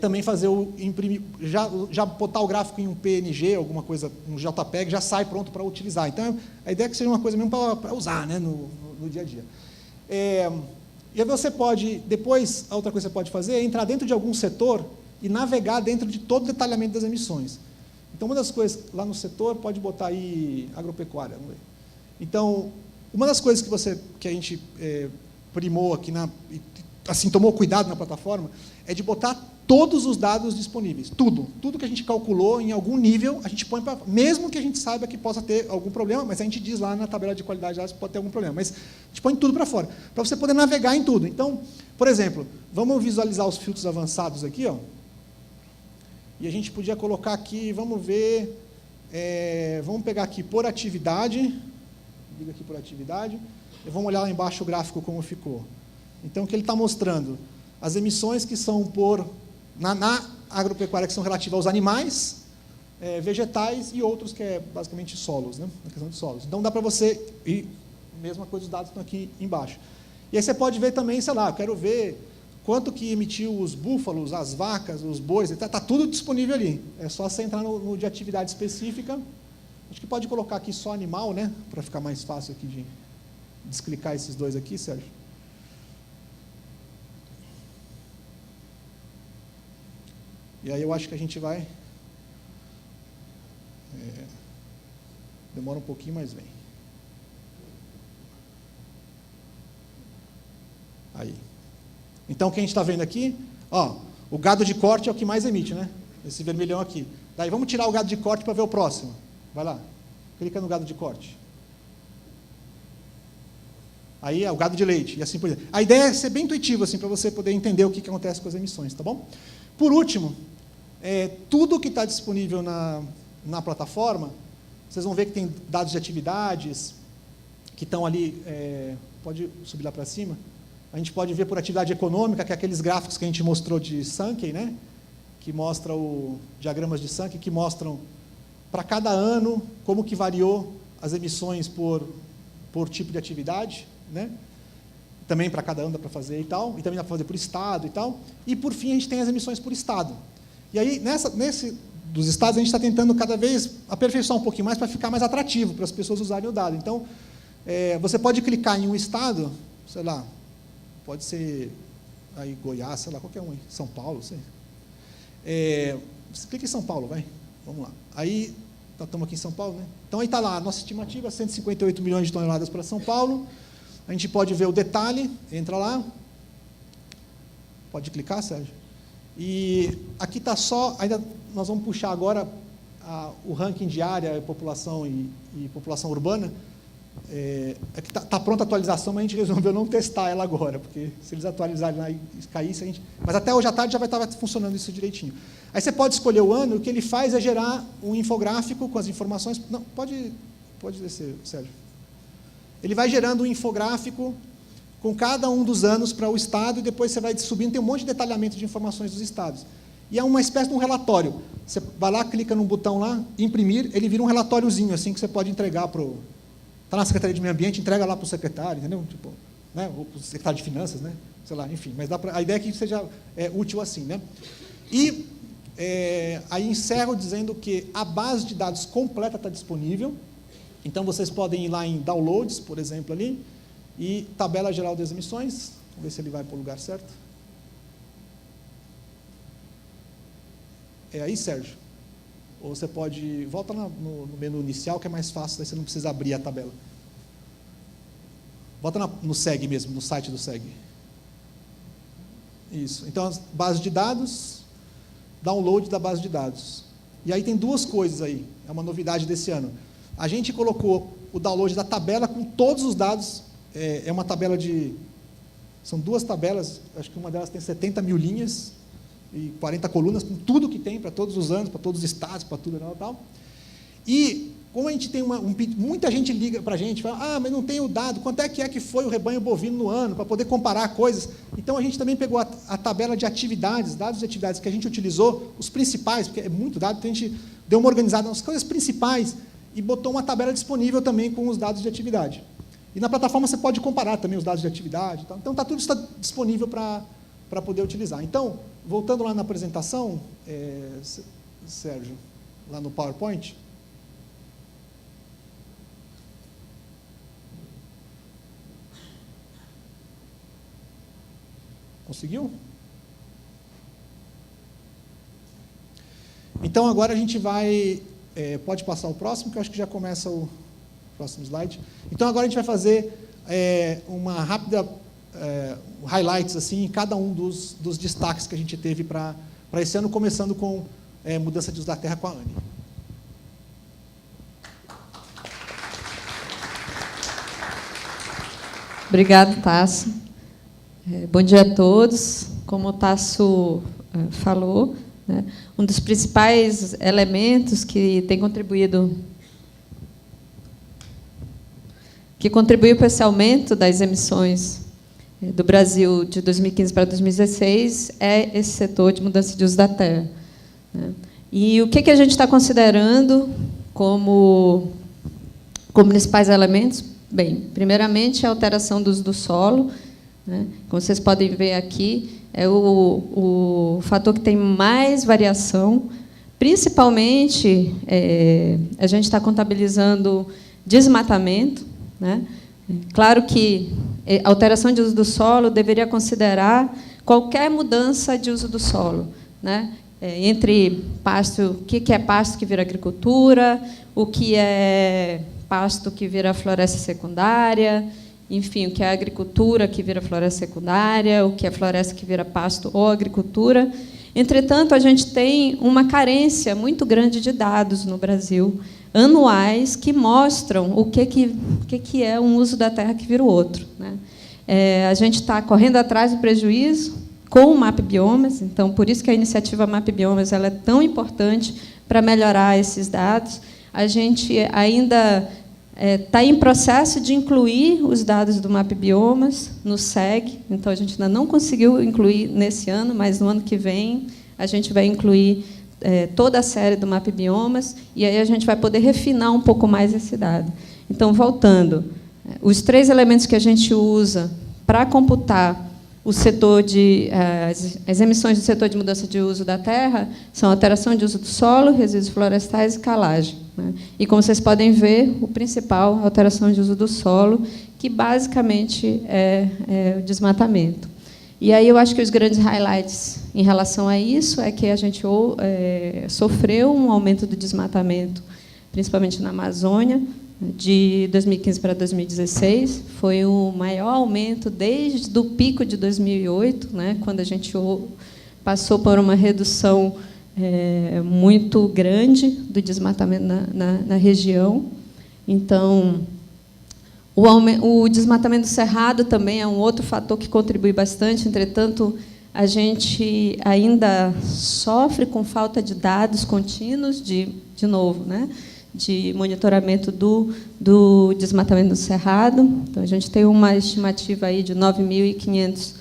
também fazer imprimir, já botar o gráfico em um PNG, alguma coisa, um JPEG, já sai pronto para utilizar. Então, a ideia é que seja uma coisa mesmo para usar, né, no dia a dia. E aí você pode, depois, a outra coisa que você pode fazer é entrar dentro de algum setor e navegar dentro de todo o detalhamento das emissões. Então, uma das coisas, lá no setor, pode botar aí agropecuária, vamos ver. Então, uma das coisas que a gente primou aqui, assim, tomou cuidado na plataforma, é de botar todos os dados disponíveis, tudo que a gente calculou em algum nível, a gente põe para, mesmo que a gente saiba que possa ter algum problema, mas a gente diz lá na tabela de qualidade que pode ter algum problema, mas a gente põe tudo para fora, para você poder navegar em tudo. Então, por exemplo, vamos visualizar os filtros avançados aqui, ó, e a gente podia colocar aqui, vamos ver, vamos pegar aqui por atividade, liga aqui por atividade, e vamos olhar lá embaixo o gráfico como ficou. Então, o que ele está mostrando? As emissões que são na agropecuária, que são relativas aos animais, vegetais e outros, que é basicamente solos, né? A questão de solos. Então, dá para você, e mesma coisa, os dados estão aqui embaixo. E aí você pode ver também, sei lá, eu quero ver quanto que emitiu os búfalos, as vacas, os bois, está tudo disponível ali. É só você entrar no de atividade específica. Acho que pode colocar aqui só animal, né? Para ficar mais fácil aqui de desclicar esses dois aqui, Sérgio. E aí eu acho que a gente vai... demora um pouquinho, mas vem. Aí. Então, o que a gente está vendo aqui, ó, o gado de corte é o que mais emite, né? Esse vermelhão aqui. Daí, vamos tirar o gado de corte para ver o próximo. Vai lá. Clica no gado de corte. Aí é o gado de leite, e assim por diante. A ideia é ser bem intuitivo, assim, para você poder entender o que acontece com as emissões, tá bom? Por último, tudo que está disponível na plataforma, vocês vão ver que tem dados de atividades, que estão ali, pode subir lá para cima, a gente pode ver por atividade econômica, que é aqueles gráficos que a gente mostrou de Sankey, né? Que mostra diagramas de Sankey, que mostram para cada ano como que variou as emissões por tipo de atividade, né? Também para cada ano dá para fazer e tal, e também dá para fazer por estado e tal. E, por fim, a gente tem as emissões por estado. E aí, nesse dos estados, a gente está tentando cada vez aperfeiçoar um pouquinho mais para ficar mais atrativo, para as pessoas usarem o dado. Então, você pode clicar em um estado, sei lá, pode ser aí Goiás, sei lá, qualquer um aí, São Paulo, sei. Você clica em São Paulo, vai, vamos lá. Aí, estamos aqui em São Paulo, né? Então, aí está lá, a nossa estimativa, 158 milhões de toneladas para São Paulo. A gente pode ver o detalhe, entra lá. Pode clicar, Sérgio. E aqui está só, ainda nós vamos puxar agora o ranking de área, população e população urbana. que tá pronta a atualização, mas a gente resolveu não testar ela agora, porque se eles atualizarem lá e caísse, a gente... Mas até hoje à tarde já vai estar funcionando isso direitinho. Aí você pode escolher o ano, e o que ele faz é gerar um infográfico com as informações... Não, pode descer, Sérgio. Ele vai gerando um infográfico com cada um dos anos para o estado, e depois você vai subindo, tem um monte de detalhamento de informações dos estados. E é uma espécie de um relatório. Você vai lá, clica num botão lá, imprimir, ele vira um relatóriozinho, assim, que você pode entregar para o... Está na Secretaria de Meio Ambiente, entrega lá para o secretário, entendeu? Tipo, né? Ou para o secretário de Finanças, né? Sei lá, enfim. Mas a ideia é que seja útil assim, né? E aí encerro dizendo que a base de dados completa está disponível. Então, vocês podem ir lá em Downloads, por exemplo, ali, e Tabela Geral das Emissões. Vamos ver se ele vai para o lugar certo. É aí, Sérgio? Ou você pode... Volta no menu inicial, que é mais fácil, daí você não precisa abrir a tabela. Volta no SEG mesmo, no site do SEG. Isso. Então, as bases de dados, download da base de dados. E aí tem duas coisas aí, é uma novidade desse ano. A gente colocou o download da tabela com todos os dados, é uma tabela de... São duas tabelas, acho que uma delas tem 70 mil linhas, e 40 colunas, com tudo que tem, para todos os anos, para todos os estados, para tudo e tal. E, como a gente tem muita gente liga para a gente, fala, mas não tem o dado, quanto é que foi o rebanho bovino no ano, para poder comparar coisas. Então, a gente também pegou a tabela de atividades, dados de atividades que a gente utilizou, os principais, porque é muito dado, então a gente deu uma organizada nas coisas principais e botou uma tabela disponível também com os dados de atividade. E na plataforma você pode comparar também os dados de atividade. Tal. Então, tudo está disponível para poder utilizar. Então, voltando lá na apresentação, Sérgio, lá no PowerPoint. Conseguiu? Então, agora a gente vai... pode passar o próximo, que eu acho que já começa o próximo slide. Então, agora a gente vai fazer uma rápida... highlights assim, em cada um dos destaques que a gente teve para esse ano, começando com mudança de uso da terra com a ANE. Obrigado, Tasso. Bom dia a todos. Como o Tasso falou, né, um dos principais elementos que tem contribuiu para esse aumento das emissões do Brasil de 2015 para 2016 é esse setor de mudança de uso da terra. Né? E o que a gente está considerando como principais elementos? Bem, primeiramente, a alteração do uso do solo. Né? Como vocês podem ver aqui, é o fator que tem mais variação. Principalmente, a gente está contabilizando desmatamento. Né? Claro que a alteração de uso do solo deveria considerar qualquer mudança de uso do solo, né? Entre pasto, o que é pasto que vira agricultura, o que é pasto que vira floresta secundária, enfim, o que é agricultura que vira floresta secundária, o que é floresta que vira pasto ou agricultura. Entretanto, a gente tem uma carência muito grande de dados no Brasil, anuais, que mostram o que é um uso da terra que vira o outro. Né? A gente está correndo atrás do prejuízo com o MAP Biomas, então, por isso que a iniciativa MAP Biomas ela é tão importante para melhorar esses dados. A gente ainda está em processo de incluir os dados do MAP Biomas no SEG, então, a gente ainda não conseguiu incluir nesse ano, mas no ano que vem a gente vai incluir toda a série do MAP Biomas, e aí a gente vai poder refinar um pouco mais esse dado. Então, voltando, os 3 elementos que a gente usa para computar o setor as emissões do setor de mudança de uso da terra são alteração de uso do solo, resíduos florestais e calagem. Né? E, como vocês podem ver, o principal é a alteração de uso do solo, que, basicamente, é o desmatamento. E aí eu acho que os grandes highlights em relação a isso é que a gente sofreu um aumento do desmatamento, principalmente na Amazônia, de 2015 para 2016. Foi o maior aumento desde o pico de 2008, né, quando a gente passou por uma redução muito grande do desmatamento na região. Então, O desmatamento do cerrado também é um outro fator que contribui bastante, entretanto, a gente ainda sofre com falta de dados contínuos, de novo, né, de monitoramento do desmatamento do cerrado. Então, a gente tem uma estimativa aí de 9.500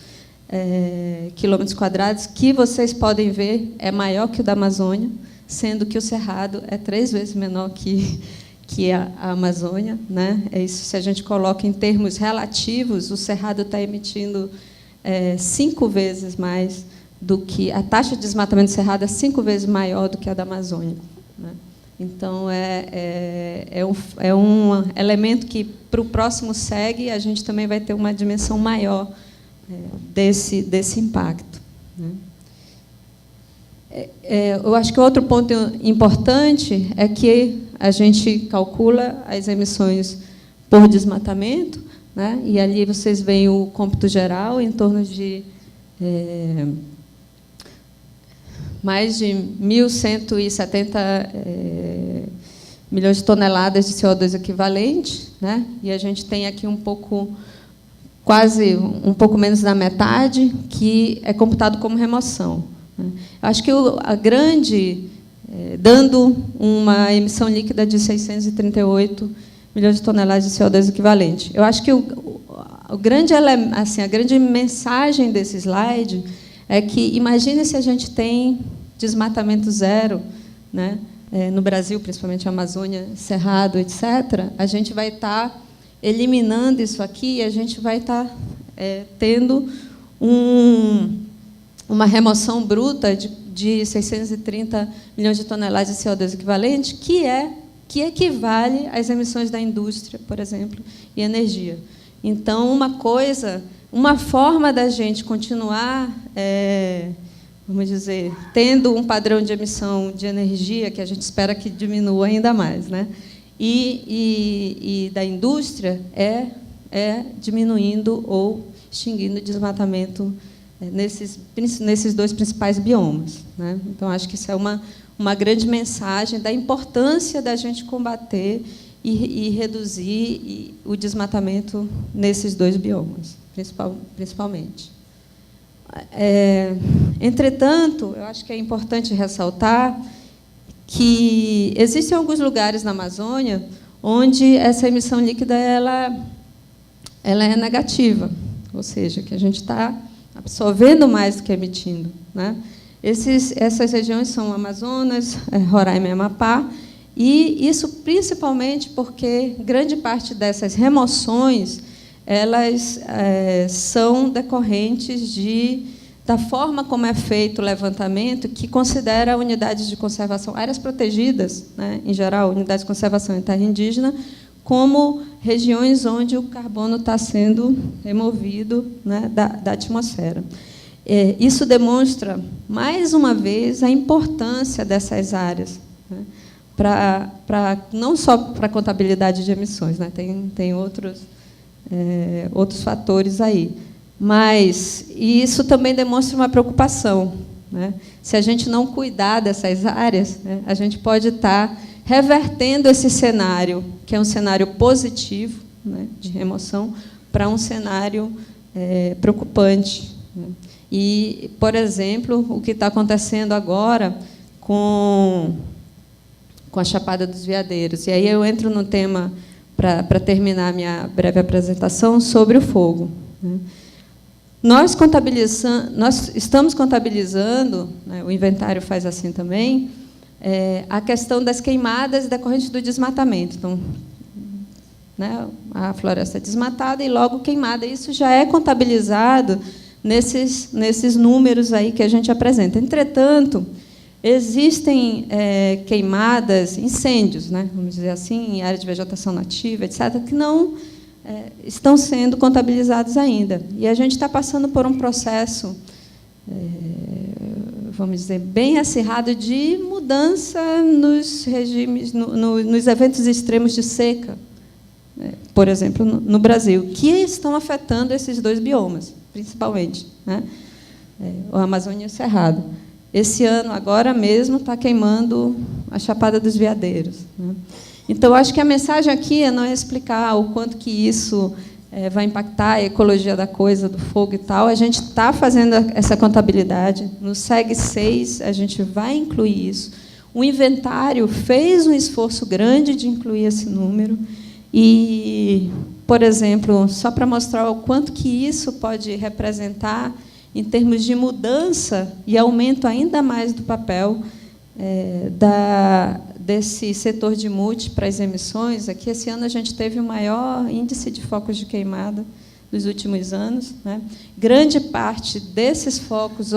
quilômetros quadrados, que vocês podem ver é maior que o da Amazônia, sendo que o cerrado é 3 vezes menor que a Amazônia, né? É isso, se a gente coloca em termos relativos, o cerrado está emitindo 5 vezes mais do que a taxa de desmatamento do cerrado é 5 vezes maior do que a da Amazônia, né? Então é um elemento que para o próximo SEG a gente também vai ter uma dimensão maior desse impacto, né? Eu acho que outro ponto importante é que a gente calcula as emissões por desmatamento, né? E ali vocês veem o cômputo geral, em torno de mais de 1.170 milhões de toneladas de CO2 equivalente, né? E a gente tem aqui quase um pouco menos da metade, que é computado como remoção. Acho que dando uma emissão líquida de 638 milhões de toneladas de CO2 equivalente. Eu acho que a grande mensagem desse slide é que, imagine se a gente tem desmatamento zero, né, no Brasil, principalmente a Amazônia, Cerrado, etc., a gente vai estar eliminando isso aqui e a gente vai estar tendo uma remoção bruta de 630 milhões de toneladas de CO2 equivalente, que equivale às emissões da indústria, por exemplo, e energia. Então, uma forma da gente continuar, vamos dizer, tendo um padrão de emissão de energia, que a gente espera que diminua ainda mais, né, e da indústria, diminuindo ou extinguindo o desmatamento nesses 2 principais biomas, né? Então, acho que isso é uma grande mensagem da importância da gente combater e reduzir o desmatamento nesses 2 biomas, principalmente. Entretanto, eu acho que é importante ressaltar que existem alguns lugares na Amazônia onde essa emissão líquida ela é negativa, ou seja, que a gente está absorvendo mais do que emitindo, né? Essas regiões são Amazonas, Roraima e Amapá, e isso principalmente porque grande parte dessas remoções elas são decorrentes da forma como é feito o levantamento, que considera unidades de conservação, áreas protegidas, né, em geral, unidades de conservação em terra indígena, como regiões onde o carbono está sendo removido, né, da atmosfera. Isso demonstra, mais uma vez, a importância dessas áreas, né, não só para a contabilidade de emissões, né, tem outros fatores aí, mas isso também demonstra uma preocupação, né? Se a gente não cuidar dessas áreas, né, a gente pode estar revertendo esse cenário, que é um cenário positivo, né, de remoção, para um cenário preocupante, né? E, por exemplo, o que está acontecendo agora com a Chapada dos Veadeiros. E aí eu entro no tema, para terminar a minha breve apresentação, sobre o fogo, né? Nós estamos contabilizando, né, o inventário faz assim também, a questão das queimadas decorrentes do desmatamento. Então, né, a floresta é desmatada e logo queimada. Isso já é contabilizado nesses números aí que a gente apresenta. Entretanto, existem queimadas, incêndios, né, vamos dizer assim, em áreas de vegetação nativa, etc., que não estão sendo contabilizados ainda. E a gente está passando por um processo, vamos dizer, bem acirrado de mudança nos regimes, nos eventos extremos de seca, por exemplo, no Brasil, que estão afetando esses 2 biomas, principalmente, né? O Amazônia e o Cerrado. Esse ano, agora mesmo, está queimando a Chapada dos Veadeiros, né? Então, eu acho que a mensagem aqui não é explicar o quanto que isso vai impactar a ecologia da coisa, do fogo e tal. A gente está fazendo essa contabilidade. No SEG 6, a gente vai incluir isso. O inventário fez um esforço grande de incluir esse número. E, por exemplo, só para mostrar o quanto que isso pode representar em termos de mudança e aumento ainda mais do papel desse setor de multi para as emissões. Aqui, esse ano, a gente teve o maior índice de focos de queimada dos últimos anos, né? Grande parte desses focos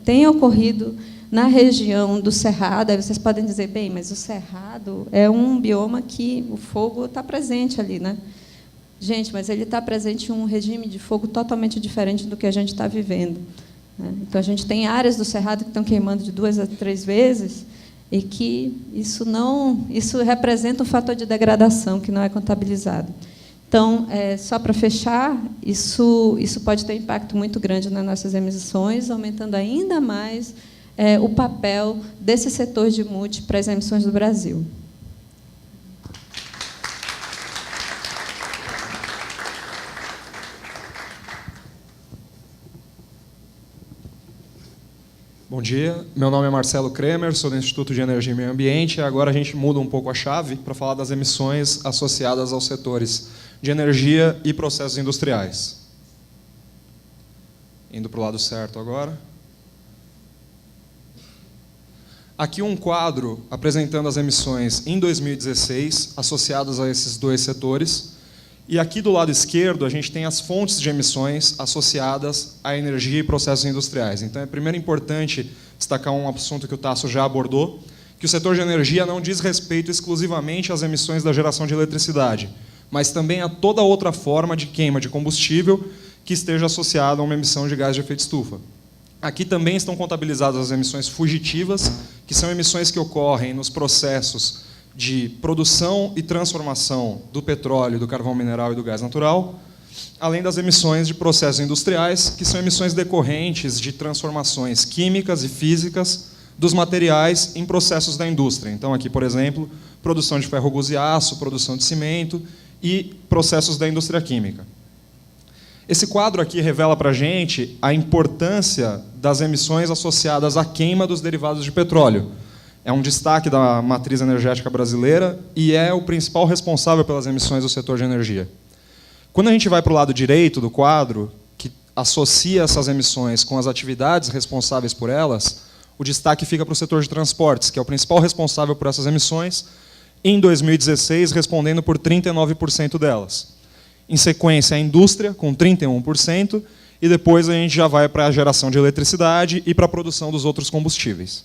tem ocorrido na região do Cerrado. Aí vocês podem dizer, bem, mas o Cerrado é um bioma que o fogo está presente ali, né? Gente, mas ele está presente em um regime de fogo totalmente diferente do que a gente está vivendo, né? Então, a gente tem áreas do Cerrado que estão queimando de 2 a 3 vezes e que isso representa um fator de degradação que não é contabilizado. Então, só para fechar, isso pode ter um impacto muito grande nas nossas emissões, aumentando ainda mais o papel desse setor de multi para as emissões do Brasil. Bom dia, meu nome é Marcelo Kremer, sou do Instituto de Energia e Meio Ambiente, e agora a gente muda um pouco a chave para falar das emissões associadas aos setores de energia e processos industriais. Indo para o lado certo agora. Aqui um quadro apresentando as emissões em 2016 associadas a esses dois setores. E aqui do lado esquerdo a gente tem as fontes de emissões associadas à energia e processos industriais. Então é primeiro importante destacar um assunto que o Tasso já abordou, que o setor de energia não diz respeito exclusivamente às emissões da geração de eletricidade, mas também a toda outra forma de queima de combustível que esteja associada a uma emissão de gás de efeito estufa. Aqui também estão contabilizadas as emissões fugitivas, que são emissões que ocorrem nos processos de produção e transformação do petróleo, do carvão mineral e do gás natural, além das emissões de processos industriais, que são emissões decorrentes de transformações químicas e físicas dos materiais em processos da indústria. Então, aqui, por exemplo, produção de ferro, gules e aço, produção de cimento e processos da indústria química. Esse quadro aqui revela para a gente a importância das emissões associadas à queima dos derivados de petróleo. É um destaque da matriz energética brasileira e é o principal responsável pelas emissões do setor de energia. Quando a gente vai para o lado direito do quadro, que associa essas emissões com as atividades responsáveis por elas, o destaque fica para o setor de transportes, que é o principal responsável por essas emissões, em 2016, respondendo por 39% delas. Em sequência, a indústria, com 31%, e depois a gente já vai para a geração de eletricidade e para a produção dos outros combustíveis.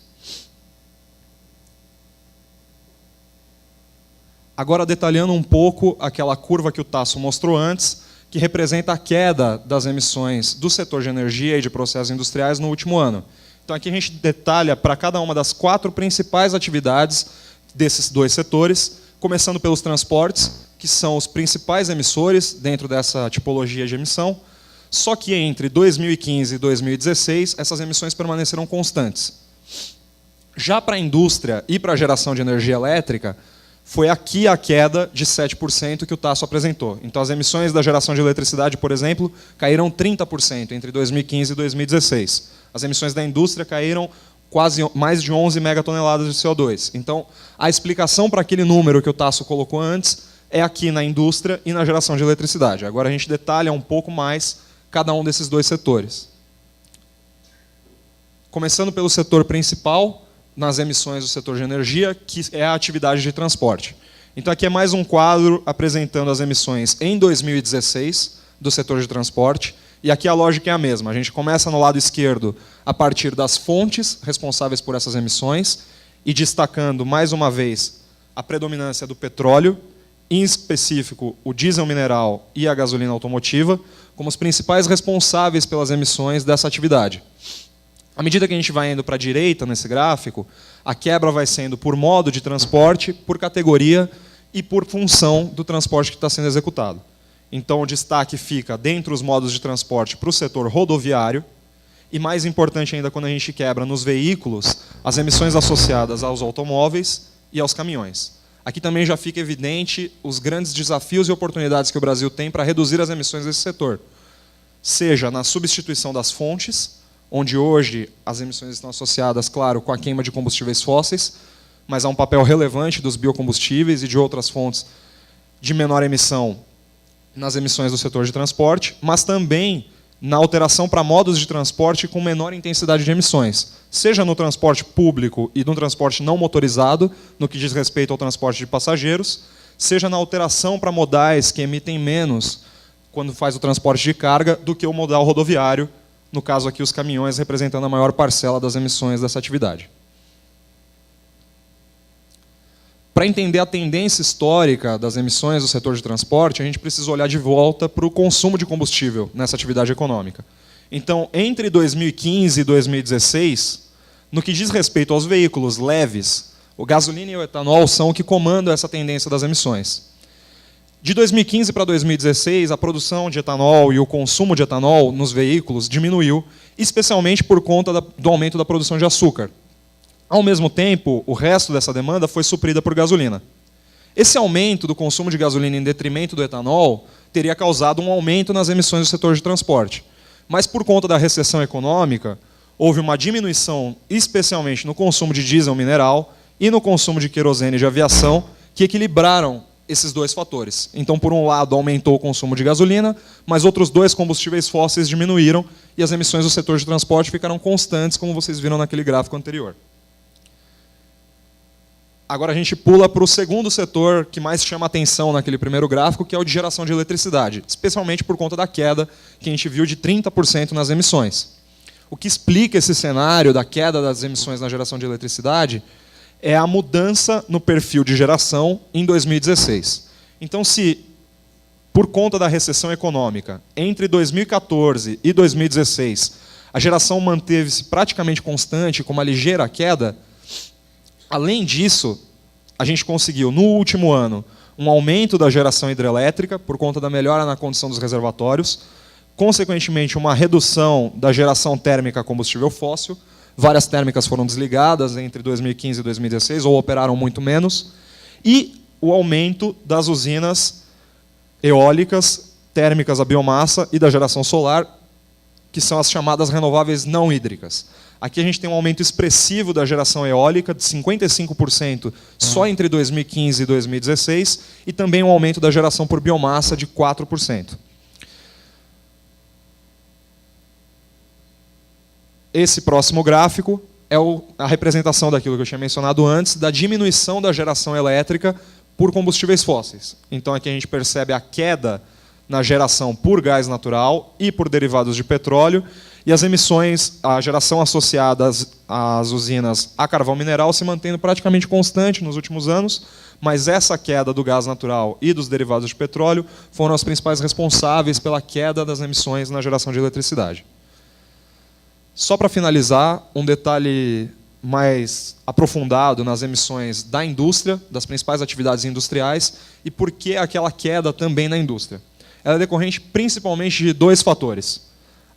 Agora, detalhando um pouco aquela curva que o Tasso mostrou antes, que representa a queda das emissões do setor de energia e de processos industriais no último ano. Então, aqui a gente detalha para cada uma das 4 principais atividades desses dois setores, começando pelos transportes, que são os principais emissores dentro dessa tipologia de emissão, só que entre 2015 e 2016, essas emissões permaneceram constantes. Já para a indústria e para a geração de energia elétrica, foi aqui a queda de 7% que o Tasso apresentou. Então, as emissões da geração de eletricidade, por exemplo, caíram 30% entre 2015 e 2016. As emissões da indústria caíram quase mais de 11 megatoneladas de CO2. Então, a explicação para aquele número que o Tasso colocou antes é aqui na indústria e na geração de eletricidade. Agora a gente detalha um pouco mais cada um desses dois setores. Começando pelo setor principal, nas emissões do setor de energia, que é a atividade de transporte. Então, aqui é mais um quadro apresentando as emissões em 2016 do setor de transporte, e aqui a lógica é a mesma. A gente começa no lado esquerdo a partir das fontes responsáveis por essas emissões, e destacando, mais uma vez, a predominância do petróleo, em específico o diesel mineral e a gasolina automotiva, como os principais responsáveis pelas emissões dessa atividade. À medida que a gente vai indo para a direita nesse gráfico, a quebra vai sendo por modo de transporte, por categoria e por função do transporte que está sendo executado. Então, o destaque fica dentre os modos de transporte para o setor rodoviário, e mais importante ainda quando a gente quebra nos veículos, as emissões associadas aos automóveis e aos caminhões. aqui também já fica evidente os grandes desafios e oportunidades que o Brasil tem para reduzir as emissões desse setor. Seja na substituição das fontes, onde hoje as emissões estão associadas, claro, com a queima de combustíveis fósseis, mas há um papel relevante dos biocombustíveis e de outras fontes de menor emissão nas emissões do setor de transporte, mas também na alteração para modos de transporte com menor intensidade de emissões, seja no transporte público e no transporte não motorizado, no que diz respeito ao transporte de passageiros, seja na alteração para modais que emitem menos quando faz o transporte de carga do que o modal rodoviário, no caso aqui os caminhões representando a maior parcela das emissões dessa atividade. Para entender a tendência histórica das emissões do setor de transporte, a gente precisa olhar de volta para o consumo de combustível nessa atividade econômica. Então, entre 2015 e 2016, no que diz respeito aos veículos leves, o gasolina e o etanol são o que comandam essa tendência das emissões. De 2015 para 2016, a produção de etanol e o consumo de etanol nos veículos diminuiu, especialmente por conta do aumento da produção de açúcar. Ao mesmo tempo, o resto dessa demanda foi suprida por gasolina. Esse aumento do consumo de gasolina em detrimento do etanol teria causado um aumento nas emissões do setor de transporte. Mas, por conta da recessão econômica, houve uma diminuição, especialmente no consumo de diesel mineral e no consumo de querosene de aviação, que equilibraram esses dois fatores. Então, por um lado, aumentou o consumo de gasolina, mas outros dois combustíveis fósseis diminuíram e as emissões do setor de transporte ficaram constantes, como vocês viram naquele gráfico anterior. Agora a gente pula para o segundo setor que mais chama atenção naquele primeiro gráfico, que é o de geração de eletricidade, especialmente por conta da queda que a gente viu de 30% nas emissões. O que explica esse cenário da queda das emissões na geração de eletricidade é a mudança no perfil de geração em 2016. Então, se, por conta da recessão econômica, entre 2014 e 2016, a geração manteve-se praticamente constante, com uma ligeira queda, além disso, a gente conseguiu, no último ano, um aumento da geração hidrelétrica, por conta da melhora na condição dos reservatórios, consequentemente, uma redução da geração térmica a combustível fóssil. Várias térmicas foram desligadas entre 2015 e 2016, ou operaram muito menos, e o aumento das usinas eólicas, térmicas a biomassa e da geração solar, que são as chamadas renováveis não hídricas. Aqui a gente tem um aumento expressivo da geração eólica, de 55% só entre 2015 e 2016, e também um aumento da geração por biomassa de 4%. Esse próximo gráfico é a representação daquilo que eu tinha mencionado antes, da diminuição da geração elétrica por combustíveis fósseis. Então aqui a gente percebe a queda na geração por gás natural e por derivados de petróleo, e as emissões, a geração associada às usinas a carvão mineral se mantendo praticamente constante nos últimos anos, mas essa queda do gás natural e dos derivados de petróleo foram as principais responsáveis pela queda das emissões na geração de eletricidade. Só para finalizar, um detalhe mais aprofundado nas emissões da indústria, das principais atividades industriais, e por que aquela queda também na indústria. Ela é decorrente principalmente de dois fatores.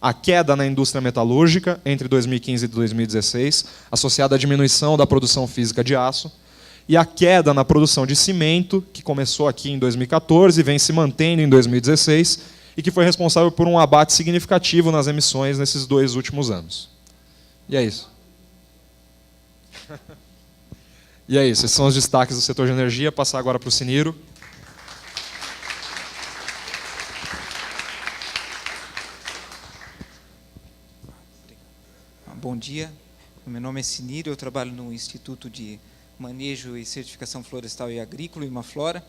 A queda na indústria metalúrgica entre 2015 e 2016, associada à diminuição da produção física de aço, e a queda na produção de cimento, que começou aqui em 2014 e vem se mantendo em 2016, e que foi responsável por um abate significativo nas emissões nesses 2 últimos anos. E é isso. E é isso, esses são os destaques do setor de energia. Passar agora para o Siniro. Bom dia, meu nome é Siniro, eu trabalho no Instituto de Manejo e Certificação Florestal e Agrícola, Imaflora.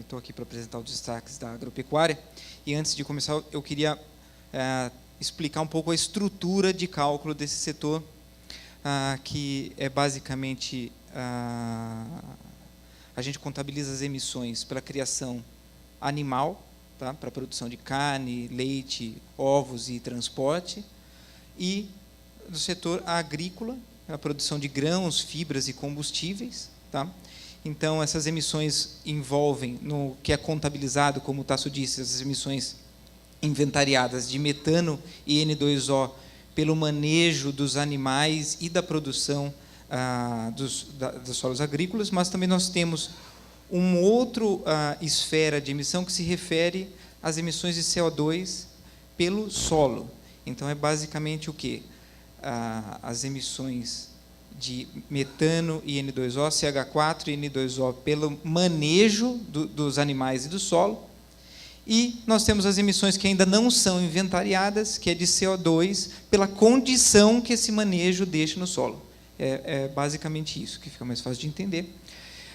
Estou aqui para apresentar os destaques da agropecuária. E antes de começar, eu queria explicar um pouco a estrutura de cálculo desse setor, que é basicamente a gente contabiliza as emissões pela criação animal, tá? Para a produção de carne, leite, ovos e transporte, e do setor agrícola, a produção de grãos, fibras e combustíveis, tá? Então, essas emissões envolvem, no que é contabilizado, como o Tasso disse, as emissões inventariadas de metano e N2O pelo manejo dos animais e da produção dos solos agrícolas, mas também nós temos uma outra esfera de emissão que se refere às emissões de CO2 pelo solo. Então, é basicamente o quê? As emissões de metano e N2O, CH4 e N2O pelo manejo dos animais e do solo. E nós temos as emissões que ainda não são inventariadas, que é de CO2, pela condição que esse manejo deixa no solo. É basicamente isso, que fica mais fácil de entender.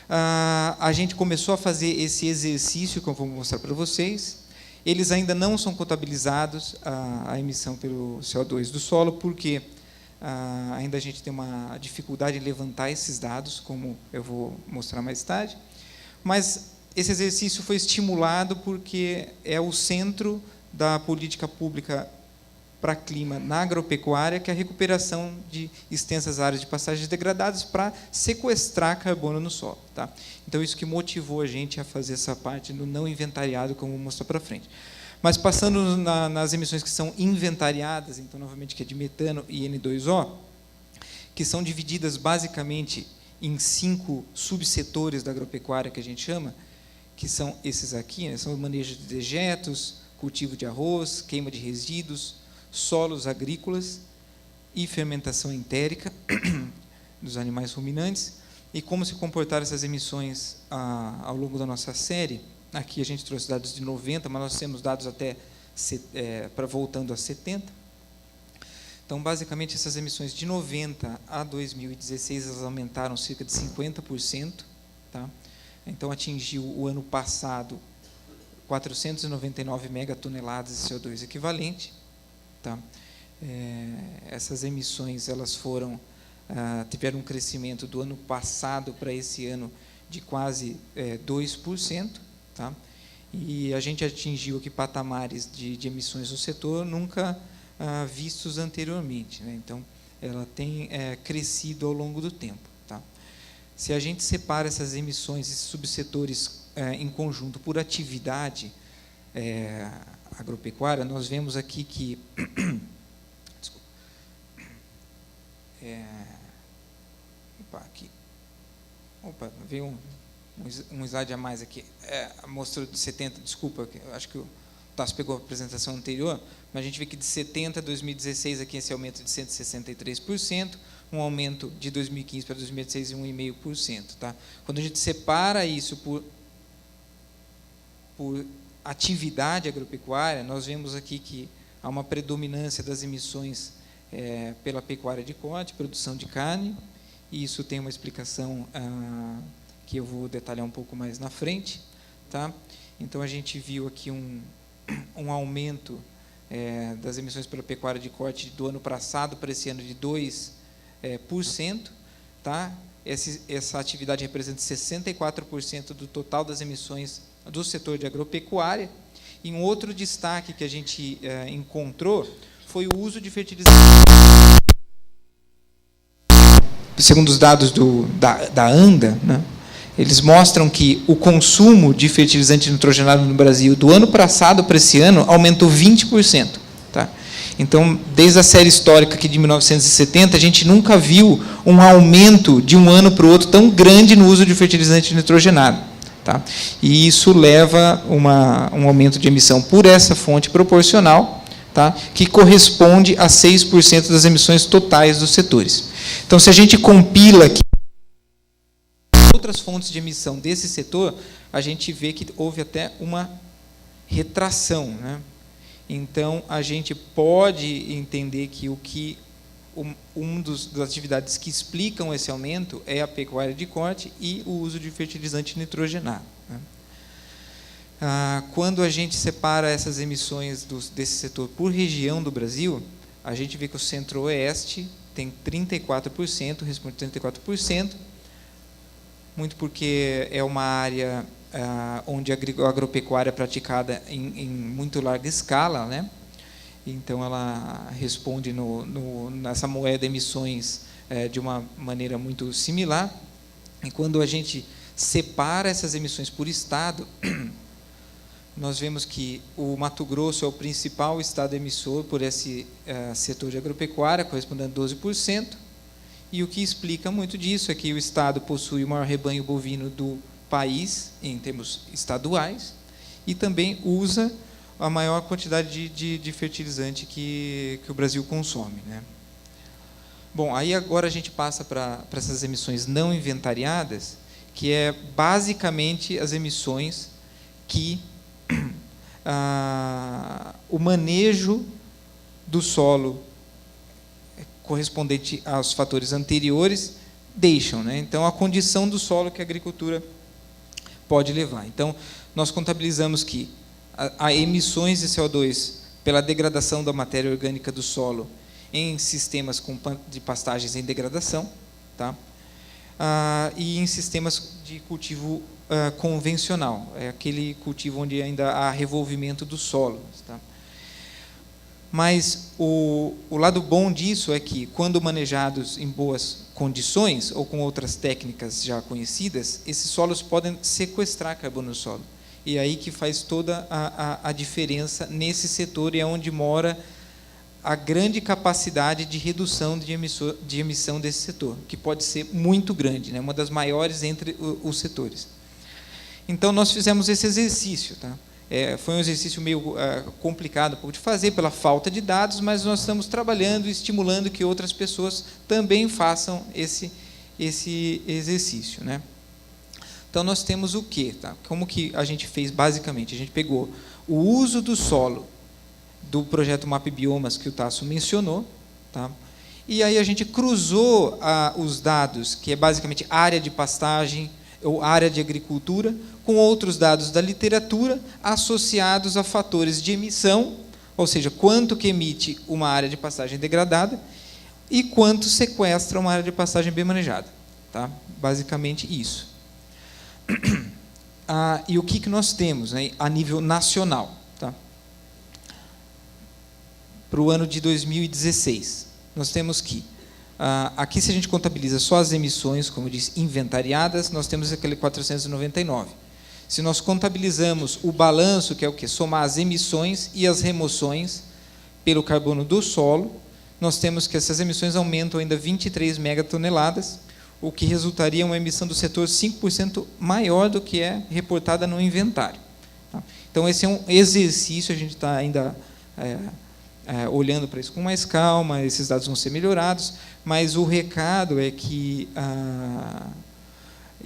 A gente começou a fazer esse exercício que eu vou mostrar para vocês. Eles ainda não são contabilizados, a emissão pelo CO2 do solo, porque ainda a gente tem uma dificuldade em levantar esses dados, como eu vou mostrar mais tarde. Mas esse exercício foi estimulado porque é o centro da política pública para clima na agropecuária, que é a recuperação de extensas áreas de pastagens degradadas para sequestrar carbono no solo. Tá? Então, isso que motivou a gente a fazer essa parte do não inventariado, como eu vou mostrar para frente. Mas, passando nas emissões que são inventariadas, então, novamente, que é de metano e N2O, que são divididas, basicamente, em 5 subsetores da agropecuária, que a gente chama, que são esses aqui, né? São o manejo de dejetos, cultivo de arroz, queima de resíduos, solos agrícolas e fermentação entérica dos animais ruminantes, e como se comportaram essas emissões ao longo da nossa série. Aqui a gente trouxe dados de 90, mas nós temos dados até voltando a 70. Então, basicamente, essas emissões de 90 a 2016 elas aumentaram cerca de 50%. Tá? Então, atingiu o ano passado 499 megatoneladas de CO2 equivalente. Tá? Essas emissões elas tiveram um crescimento do ano passado para esse ano de quase 2%. Tá? E a gente atingiu aqui patamares de emissões no setor nunca vistos anteriormente. Né? Então, ela tem crescido ao longo do tempo. Tá? Se a gente separa essas emissões, esses subsetores em conjunto por atividade agropecuária, nós vemos aqui que desculpa, veio um slide a mais aqui, mostrou de 70, desculpa, acho que o Tasso pegou a apresentação anterior, mas a gente vê que de 70 a 2016 aqui esse aumento de 163%, um aumento de 2015 para 2016 de 1,5%. Tá? Quando a gente separa isso por atividade agropecuária, nós vemos aqui que há uma predominância das emissões pela pecuária de corte, produção de carne, e isso tem uma explicação que eu vou detalhar um pouco mais na frente. Tá? Então, a gente viu aqui um aumento das emissões pela pecuária de corte do ano passado para esse ano de 2%. Tá? Essa atividade representa 64% do total das emissões do setor de agropecuária. E um outro destaque que a gente encontrou foi o uso de fertilizantes. Segundo os dados da ANDA, né, eles mostram que o consumo de fertilizante nitrogenado no Brasil do ano passado para esse ano aumentou 20%. Tá? Então, desde a série histórica aqui de 1970, a gente nunca viu um aumento de um ano para o outro tão grande no uso de fertilizante nitrogenado. Tá? E isso leva um aumento de emissão por essa fonte proporcional, tá? Que corresponde a 6% das emissões totais dos setores. Então, se a gente compila aqui outras fontes de emissão desse setor, a gente vê que houve até uma retração. Né? Então, a gente pode entender que das atividades que explicam esse aumento é a pecuária de corte e o uso de fertilizante nitrogenado. Né? Quando a gente separa essas emissões desse setor por região do Brasil, a gente vê que o Centro-Oeste tem 34%, responde 34%, muito porque é uma área onde a agropecuária é praticada em muito larga escala, né? Então, ela responde nessa moeda emissões de uma maneira muito similar. E quando a gente separa essas emissões por estado, nós vemos que o Mato Grosso é o principal estado emissor por esse setor de agropecuária, correspondendo a 12%. E o que explica muito disso é que o estado possui o maior rebanho bovino do país, em termos estaduais, e também usa a maior quantidade de fertilizante que o Brasil consome, né? Bom, aí agora a gente passa para essas emissões não inventariadas, que é basicamente as emissões que o manejo do solo correspondente aos fatores anteriores deixam, né? Então, a condição do solo que a agricultura pode levar. Então, nós contabilizamos que há emissões de CO2 pela degradação da matéria orgânica do solo em sistemas de pastagens em degradação, tá? E em sistemas de cultivo convencional, é aquele cultivo onde ainda há revolvimento do solo, tá? Mas o lado bom disso é que, quando manejados em boas condições ou com outras técnicas já conhecidas, esses solos podem sequestrar carbono no solo. E é aí que faz toda a diferença nesse setor, e é onde mora a grande capacidade de redução de emissão desse setor, que pode ser muito grande, né? Uma das maiores entre os setores. Então, nós fizemos esse exercício, tá? Foi um exercício meio complicado um pouco de fazer, pela falta de dados, mas nós estamos trabalhando e estimulando que outras pessoas também façam esse exercício, né? Então, nós temos o quê? Tá? Como que a gente fez, basicamente? A gente pegou o uso do solo do projeto Map Biomas, que o Tasso mencionou, tá? E aí a gente cruzou os dados, que é basicamente área de pastagem ou área de agricultura, com outros dados da literatura associados a fatores de emissão, ou seja, quanto que emite uma área de pastagem degradada e quanto sequestra uma área de pastagem bem manejada, tá? Basicamente isso. E o que nós temos, né, a nível nacional, tá? Para o ano de 2016, nós temos que, aqui, se a gente contabiliza só as emissões, como eu disse, inventariadas, nós temos aquele 499. Se nós contabilizamos o balanço, que é o quê? Somar as emissões e as remoções pelo carbono do solo, nós temos que essas emissões aumentam ainda 23 megatoneladas, o que resultaria em uma emissão do setor 5% maior do que é reportada no inventário, tá? Então, esse é um exercício, a gente está ainda olhando para isso com mais calma, esses dados vão ser melhorados, mas o recado é que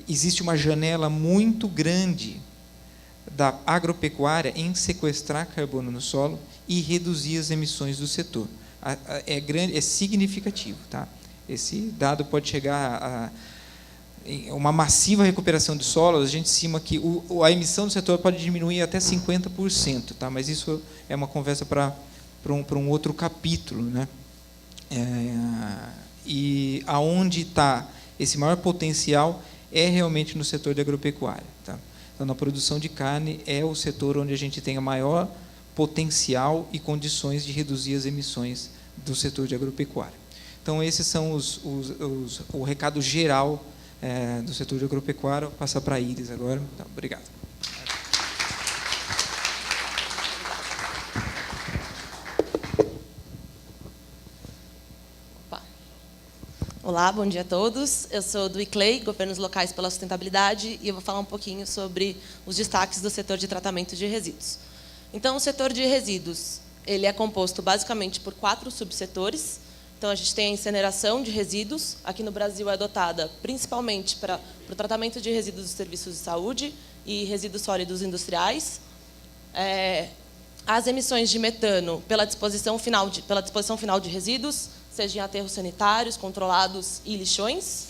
existe uma janela muito grande da agropecuária em sequestrar carbono no solo e reduzir as emissões do setor. É significativo, tá? Esse dado pode chegar a uma massiva recuperação de solos. A gente estima que a emissão do setor pode diminuir até 50%, tá? Mas isso é uma conversa para um outro capítulo, né? E aonde está esse maior potencial é realmente no setor de agropecuária, tá? Então, na produção de carne é o setor onde a gente tem a maior potencial e condições de reduzir as emissões do setor de agropecuária. Então, esses são o recado geral do setor de agropecuária. Vou passar para a Iris agora. Então, obrigado. Olá, bom dia a todos. Eu sou do ICLEI, Governos Locais pela Sustentabilidade, e eu vou falar um pouquinho sobre os destaques do setor de tratamento de resíduos. Então, o setor de resíduos, ele é composto basicamente por 4 subsetores. Então, a gente tem a incineração de resíduos. Aqui no Brasil é adotada principalmente para o tratamento de resíduos dos serviços de saúde e resíduos sólidos industriais. As emissões de metano pela disposição final de resíduos, seja em aterros sanitários, controlados e lixões.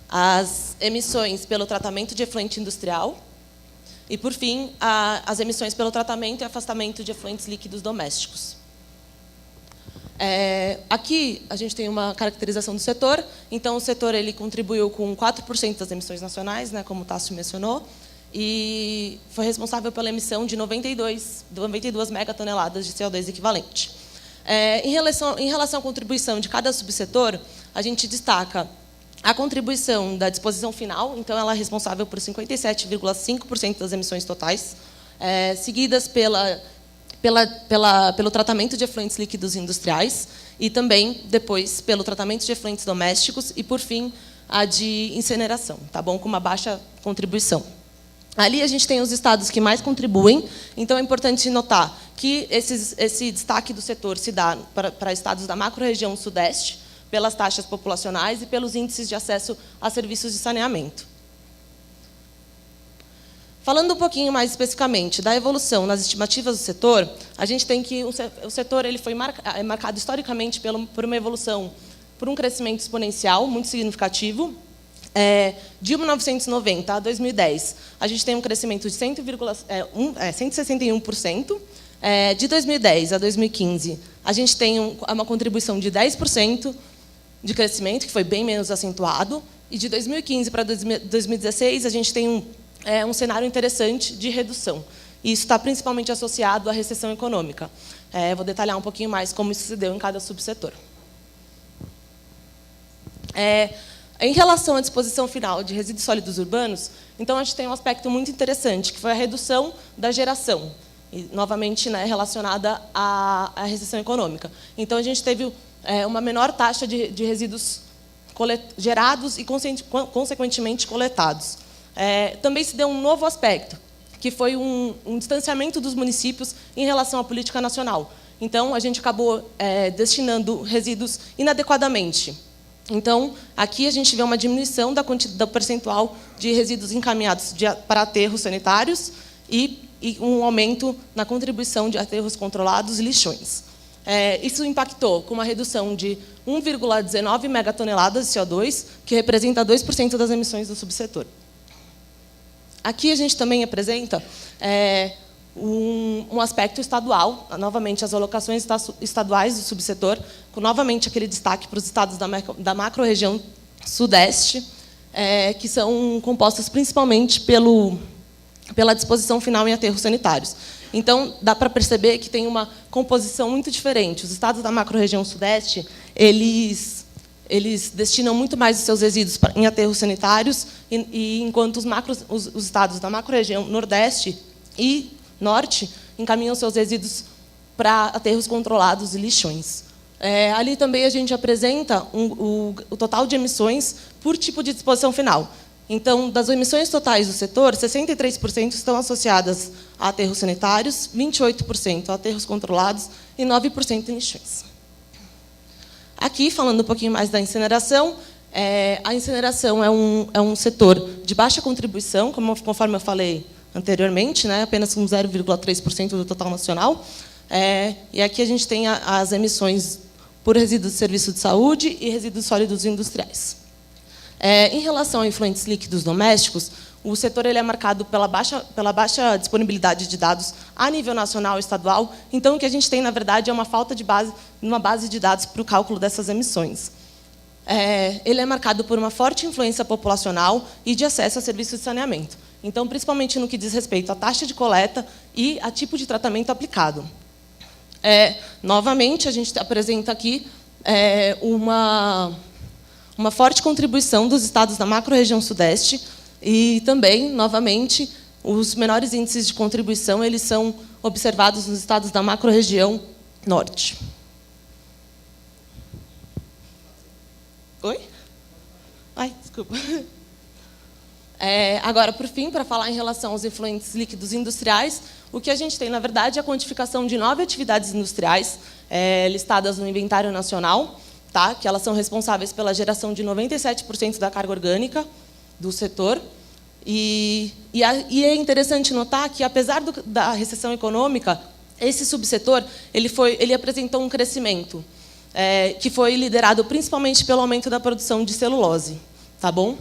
As emissões pelo tratamento de efluente industrial. E, por fim, as emissões pelo tratamento e afastamento de efluentes líquidos domésticos. Aqui, a gente tem uma caracterização do setor. Então, o setor ele contribuiu com 4% das emissões nacionais, né, como o Tasso mencionou, e foi responsável pela emissão de 92 megatoneladas de CO2 equivalente. Em relação à contribuição de cada subsetor, a gente destaca a contribuição da disposição final. Então, ela é responsável por 57,5% das emissões totais, seguidas pelo tratamento de efluentes líquidos industriais e também, depois, pelo tratamento de efluentes domésticos e, por fim, a de incineração, tá bom? Com uma baixa contribuição. Ali a gente tem os estados que mais contribuem, então é importante notar que esse destaque do setor se dá para estados da macro-região sudeste, pelas taxas populacionais e pelos índices de acesso a serviços de saneamento. Falando um pouquinho mais especificamente da evolução nas estimativas do setor, a gente tem que o setor ele foi marcado historicamente por uma evolução, por um crescimento exponencial muito significativo. De 1990 a 2010, a gente tem um crescimento de 161%. De 2010 a 2015, a gente tem uma contribuição de 10% de crescimento, que foi bem menos acentuado. E de 2015 para 2016, a gente tem um cenário interessante de redução. E isso está principalmente associado à recessão econômica. Vou detalhar um pouquinho mais como isso se deu em cada subsetor. Em relação à disposição final de resíduos sólidos urbanos, então a gente tem um aspecto muito interessante, que foi a redução da geração, e, novamente, relacionada à recessão econômica. Então a gente teve uma menor taxa de resíduos gerados e, consequentemente, coletados. Também se deu um novo aspecto, que foi um distanciamento dos municípios em relação à política nacional. Então, a gente acabou destinando resíduos inadequadamente. Então, aqui a gente vê uma diminuição do percentual de resíduos encaminhados para aterros sanitários e um aumento na contribuição de aterros controlados e lixões. Isso impactou com uma redução de 1,19 megatoneladas de CO2, que representa 2% das emissões do subsetor. Aqui a gente também apresenta um aspecto estadual, novamente as alocações estaduais do subsetor, com novamente aquele destaque para os estados da macro-região sudeste, que são compostos principalmente pela disposição final em aterros sanitários. Então, dá para perceber que tem uma composição muito diferente. Os estados da macro-região sudeste, eles destinam muito mais os seus resíduos em aterros sanitários, enquanto os estados da macro-região nordeste e norte encaminham seus resíduos para aterros controlados e lixões. Ali também a gente apresenta o total de emissões por tipo de disposição final. Então, das emissões totais do setor, 63% estão associadas a aterros sanitários, 28% a aterros controlados e 9% em lixões. Aqui, falando um pouquinho mais da incineração, a incineração é um setor de baixa contribuição, conforme eu falei anteriormente, apenas com 0,3% do total nacional. E aqui a gente tem as emissões por resíduos de serviço de saúde e resíduos sólidos industriais. Em relação a efluentes líquidos domésticos, o setor ele é marcado pela baixa disponibilidade de dados a nível nacional e estadual. Então, o que a gente tem, na verdade, é uma falta de uma base de dados para o cálculo dessas emissões. Ele é marcado por uma forte influência populacional e de acesso a serviços de saneamento. Então, principalmente no que diz respeito à taxa de coleta e a tipo de tratamento aplicado. Novamente, a gente apresenta aqui uma forte contribuição dos estados da macro-região sudeste e também, novamente, os menores índices de contribuição eles são observados nos estados da macro-região norte. Oi? Ai, desculpa. Agora, por fim, para falar em relação aos efluentes líquidos industriais, o que a gente tem, na verdade, é a quantificação de 9 atividades industriais listadas no inventário nacional, que elas são responsáveis pela geração de 97% da carga orgânica do setor. E é interessante notar que, apesar da recessão econômica, esse subsetor ele apresentou um crescimento que foi liderado principalmente pelo aumento da produção de celulose. Tá bom?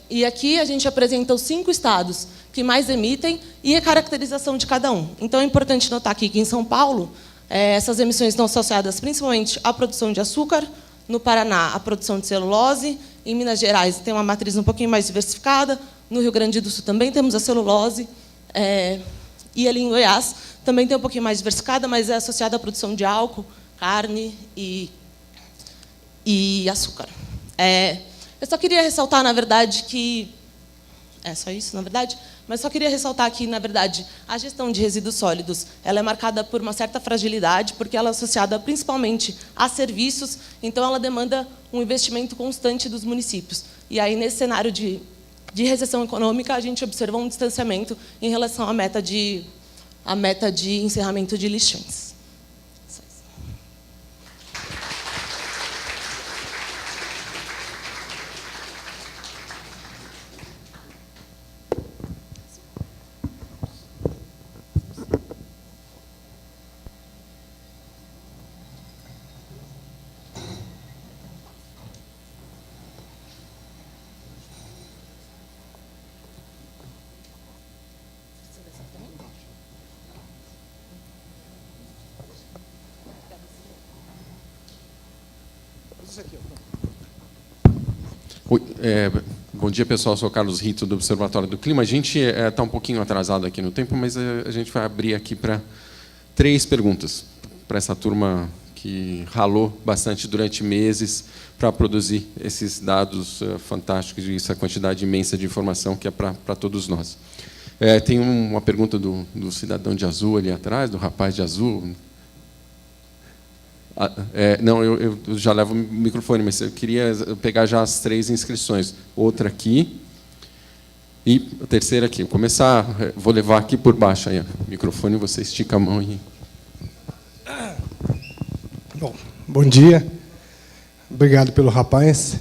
E aqui a gente apresenta os 5 estados que mais emitem e a caracterização de cada um. Então, é importante notar aqui que, em São Paulo, essas emissões estão associadas principalmente à produção de açúcar, no Paraná, à produção de celulose, em Minas Gerais tem uma matriz um pouquinho mais diversificada, no Rio Grande do Sul também temos a celulose, e ali em Goiás também tem um pouquinho mais diversificada, mas é associada à produção de álcool, carne e açúcar. Eu só queria ressaltar, na verdade, que... É só isso, na verdade? Mas só queria ressaltar que, na verdade, a gestão de resíduos sólidos ela é marcada por uma certa fragilidade, porque ela é associada principalmente a serviços, então ela demanda um investimento constante dos municípios. E aí, nesse cenário de recessão econômica, a gente observou um distanciamento em relação à meta de encerramento de lixões. Oi, bom dia, pessoal. Eu sou o Carlos Rito, do Observatório do Clima. A gente está um pouquinho atrasado aqui no tempo, mas a gente vai abrir aqui para 3 perguntas para essa turma que ralou bastante durante meses para produzir esses dados fantásticos e essa quantidade imensa de informação que é para todos nós. Tem uma pergunta do cidadão de azul ali atrás, do rapaz de azul. Não, eu já levo o microfone, mas eu queria pegar já as 3 inscrições. Outra aqui e a terceira aqui. Vou começar, vou levar aqui por baixo aí, o microfone, você estica a mão e... Bom dia. Obrigado pelo rapaz.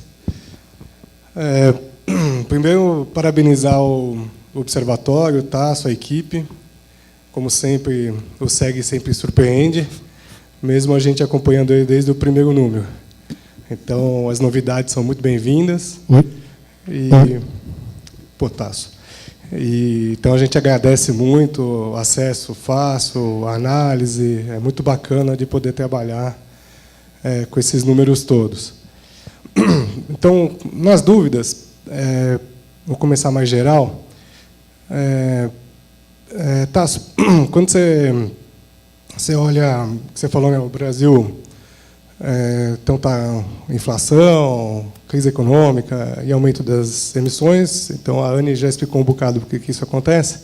Primeiro, parabenizar o Observatório, tá, a sua equipe. Como sempre, o SEG sempre surpreende, mesmo a gente acompanhando ele desde o primeiro número. Então, as novidades são muito bem-vindas. Então, a gente agradece muito o acesso fácil, a análise. É muito bacana de poder trabalhar com esses números todos. Então, nas dúvidas, vou começar mais geral. Tasso, quando você olha, você falou, né, o Brasil, então está inflação, crise econômica e aumento das emissões. Então a Anne já explicou um bocado por que isso acontece.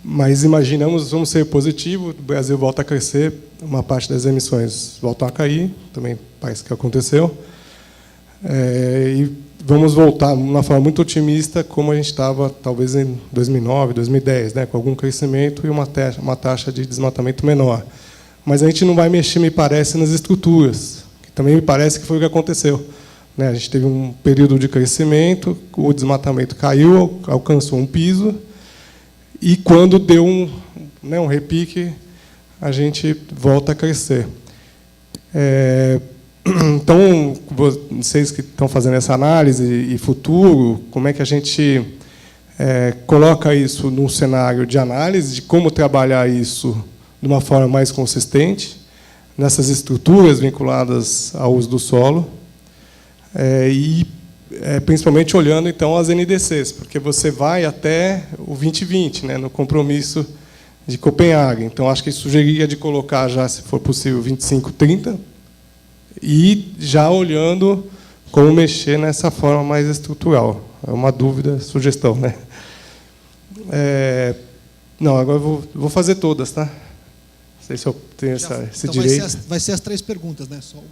Mas imaginamos, vamos ser positivo, o Brasil volta a crescer, uma parte das emissões voltam a cair, também parece que aconteceu. E vamos voltar de uma forma muito otimista, como a gente estava talvez em 2009, 2010, né, com algum crescimento e uma taxa de desmatamento menor. Mas a gente não vai mexer, me parece, nas estruturas, que também me parece que foi o que aconteceu. Né, a gente teve um período de crescimento, o desmatamento caiu, alcançou um piso, e quando deu um repique, a gente volta a crescer. Então, vocês que estão fazendo essa análise e futuro, como é que a gente coloca isso num cenário de análise, de como trabalhar isso de uma forma mais consistente, nessas estruturas vinculadas ao uso do solo, principalmente olhando, então, as NDCs, porque você vai até o 2020, né, no compromisso de Copenhague. Então, acho que sugeriria de colocar já, se for possível, 25, 30, e já olhando como mexer nessa forma mais estrutural. É uma dúvida, sugestão, né? Não, agora eu vou fazer todas, tá? Não sei se eu tenho esse então direito. Vai ser as 3 perguntas, né? Só uma.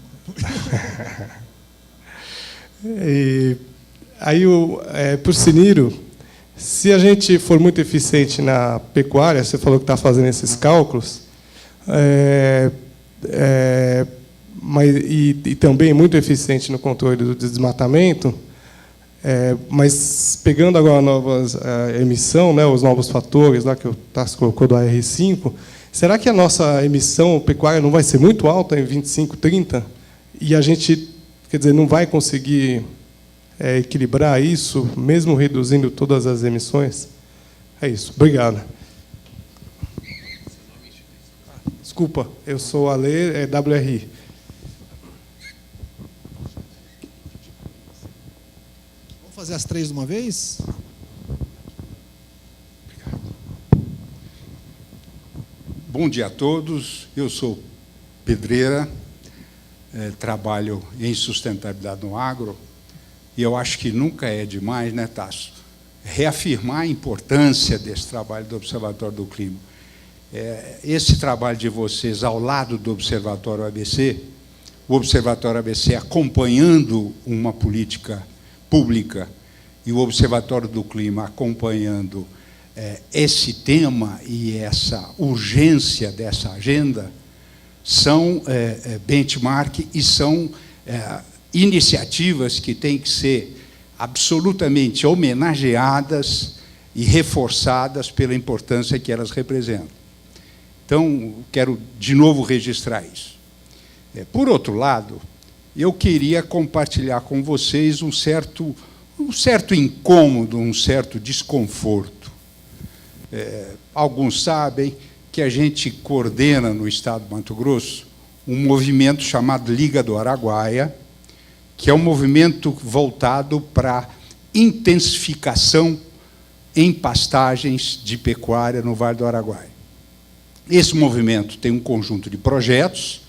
Aí, para o Siniro, se a gente for muito eficiente na pecuária, você falou que está fazendo esses cálculos, e também muito eficiente no controle do desmatamento, mas pegando agora a nova emissão, né, os novos fatores lá que o Tasso colocou do AR5, será que a nossa emissão pecuária não vai ser muito alta em 25, 30? E a gente, quer dizer, não vai conseguir equilibrar isso, mesmo reduzindo todas as emissões? É isso. Obrigado. Desculpa, eu sou Ale, WRI. Vamos fazer as 3 de uma vez? Bom dia a todos. Eu sou pedreira, trabalho em sustentabilidade no agro, e eu acho que nunca é demais, né, Tasso, reafirmar a importância desse trabalho do Observatório do Clima. Esse trabalho de vocês ao lado do Observatório ABC, o Observatório ABC acompanhando uma política pública e o Observatório do Clima acompanhando esse tema e essa urgência dessa agenda, são benchmark e são iniciativas que têm que ser absolutamente homenageadas e reforçadas pela importância que elas representam. Então, quero de novo registrar isso. Por outro lado, eu queria compartilhar com vocês um certo incômodo, um certo desconforto. Alguns sabem que a gente coordena no Estado do Mato Grosso um movimento chamado Liga do Araguaia, que é um movimento voltado para a intensificação em pastagens de pecuária no Vale do Araguaia. Esse movimento tem um conjunto de projetos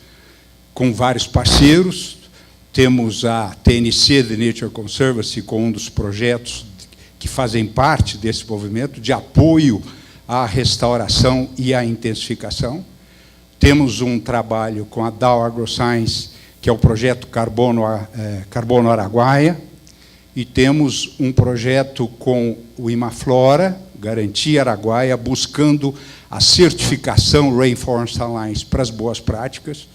com vários parceiros. Temos a TNC, The Nature Conservancy, com um dos projetos que fazem parte desse movimento de apoio à restauração e à intensificação. Temos um trabalho com a Dow AgroScience, que é o projeto Carbono Araguaia, e temos um projeto com o Imaflora, Garantia Araguaia, buscando a certificação Rainforest Alliance para as boas práticas.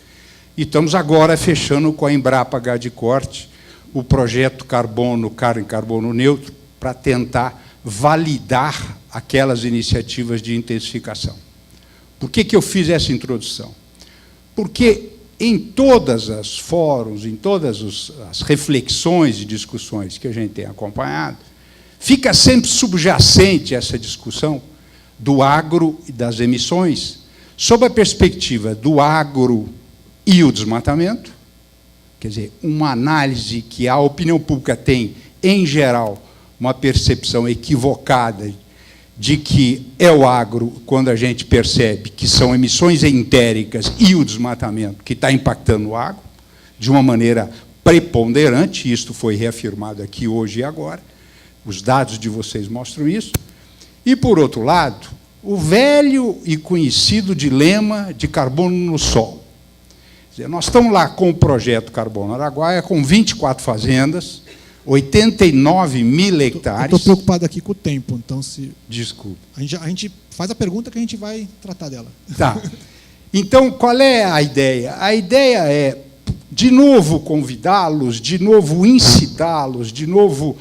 E estamos agora fechando com a Embrapa Gado de Corte o projeto Carbono Neutro, para tentar validar aquelas iniciativas de intensificação. Por que eu fiz essa introdução? Porque em todas as fóruns, em todas as reflexões e discussões que a gente tem acompanhado, fica sempre subjacente essa discussão do agro e das emissões, sob a perspectiva do agro e o desmatamento, quer dizer, uma análise que a opinião pública tem, em geral, uma percepção equivocada de que é o agro, quando a gente percebe que são emissões entéricas e o desmatamento que está impactando o agro, de uma maneira preponderante, e isto foi reafirmado aqui hoje e agora, os dados de vocês mostram isso. E, por outro lado, o velho e conhecido dilema de carbono no solo. Quer dizer, nós estamos lá com o projeto Carbono Araguaia, com 24 fazendas, 89 mil hectares. Estou preocupado aqui com o tempo, então se... Desculpe. A gente faz a pergunta que a gente vai tratar dela. Tá. Então, qual é a ideia? A ideia é, de novo, convidá-los, de novo, incitá-los, de novo,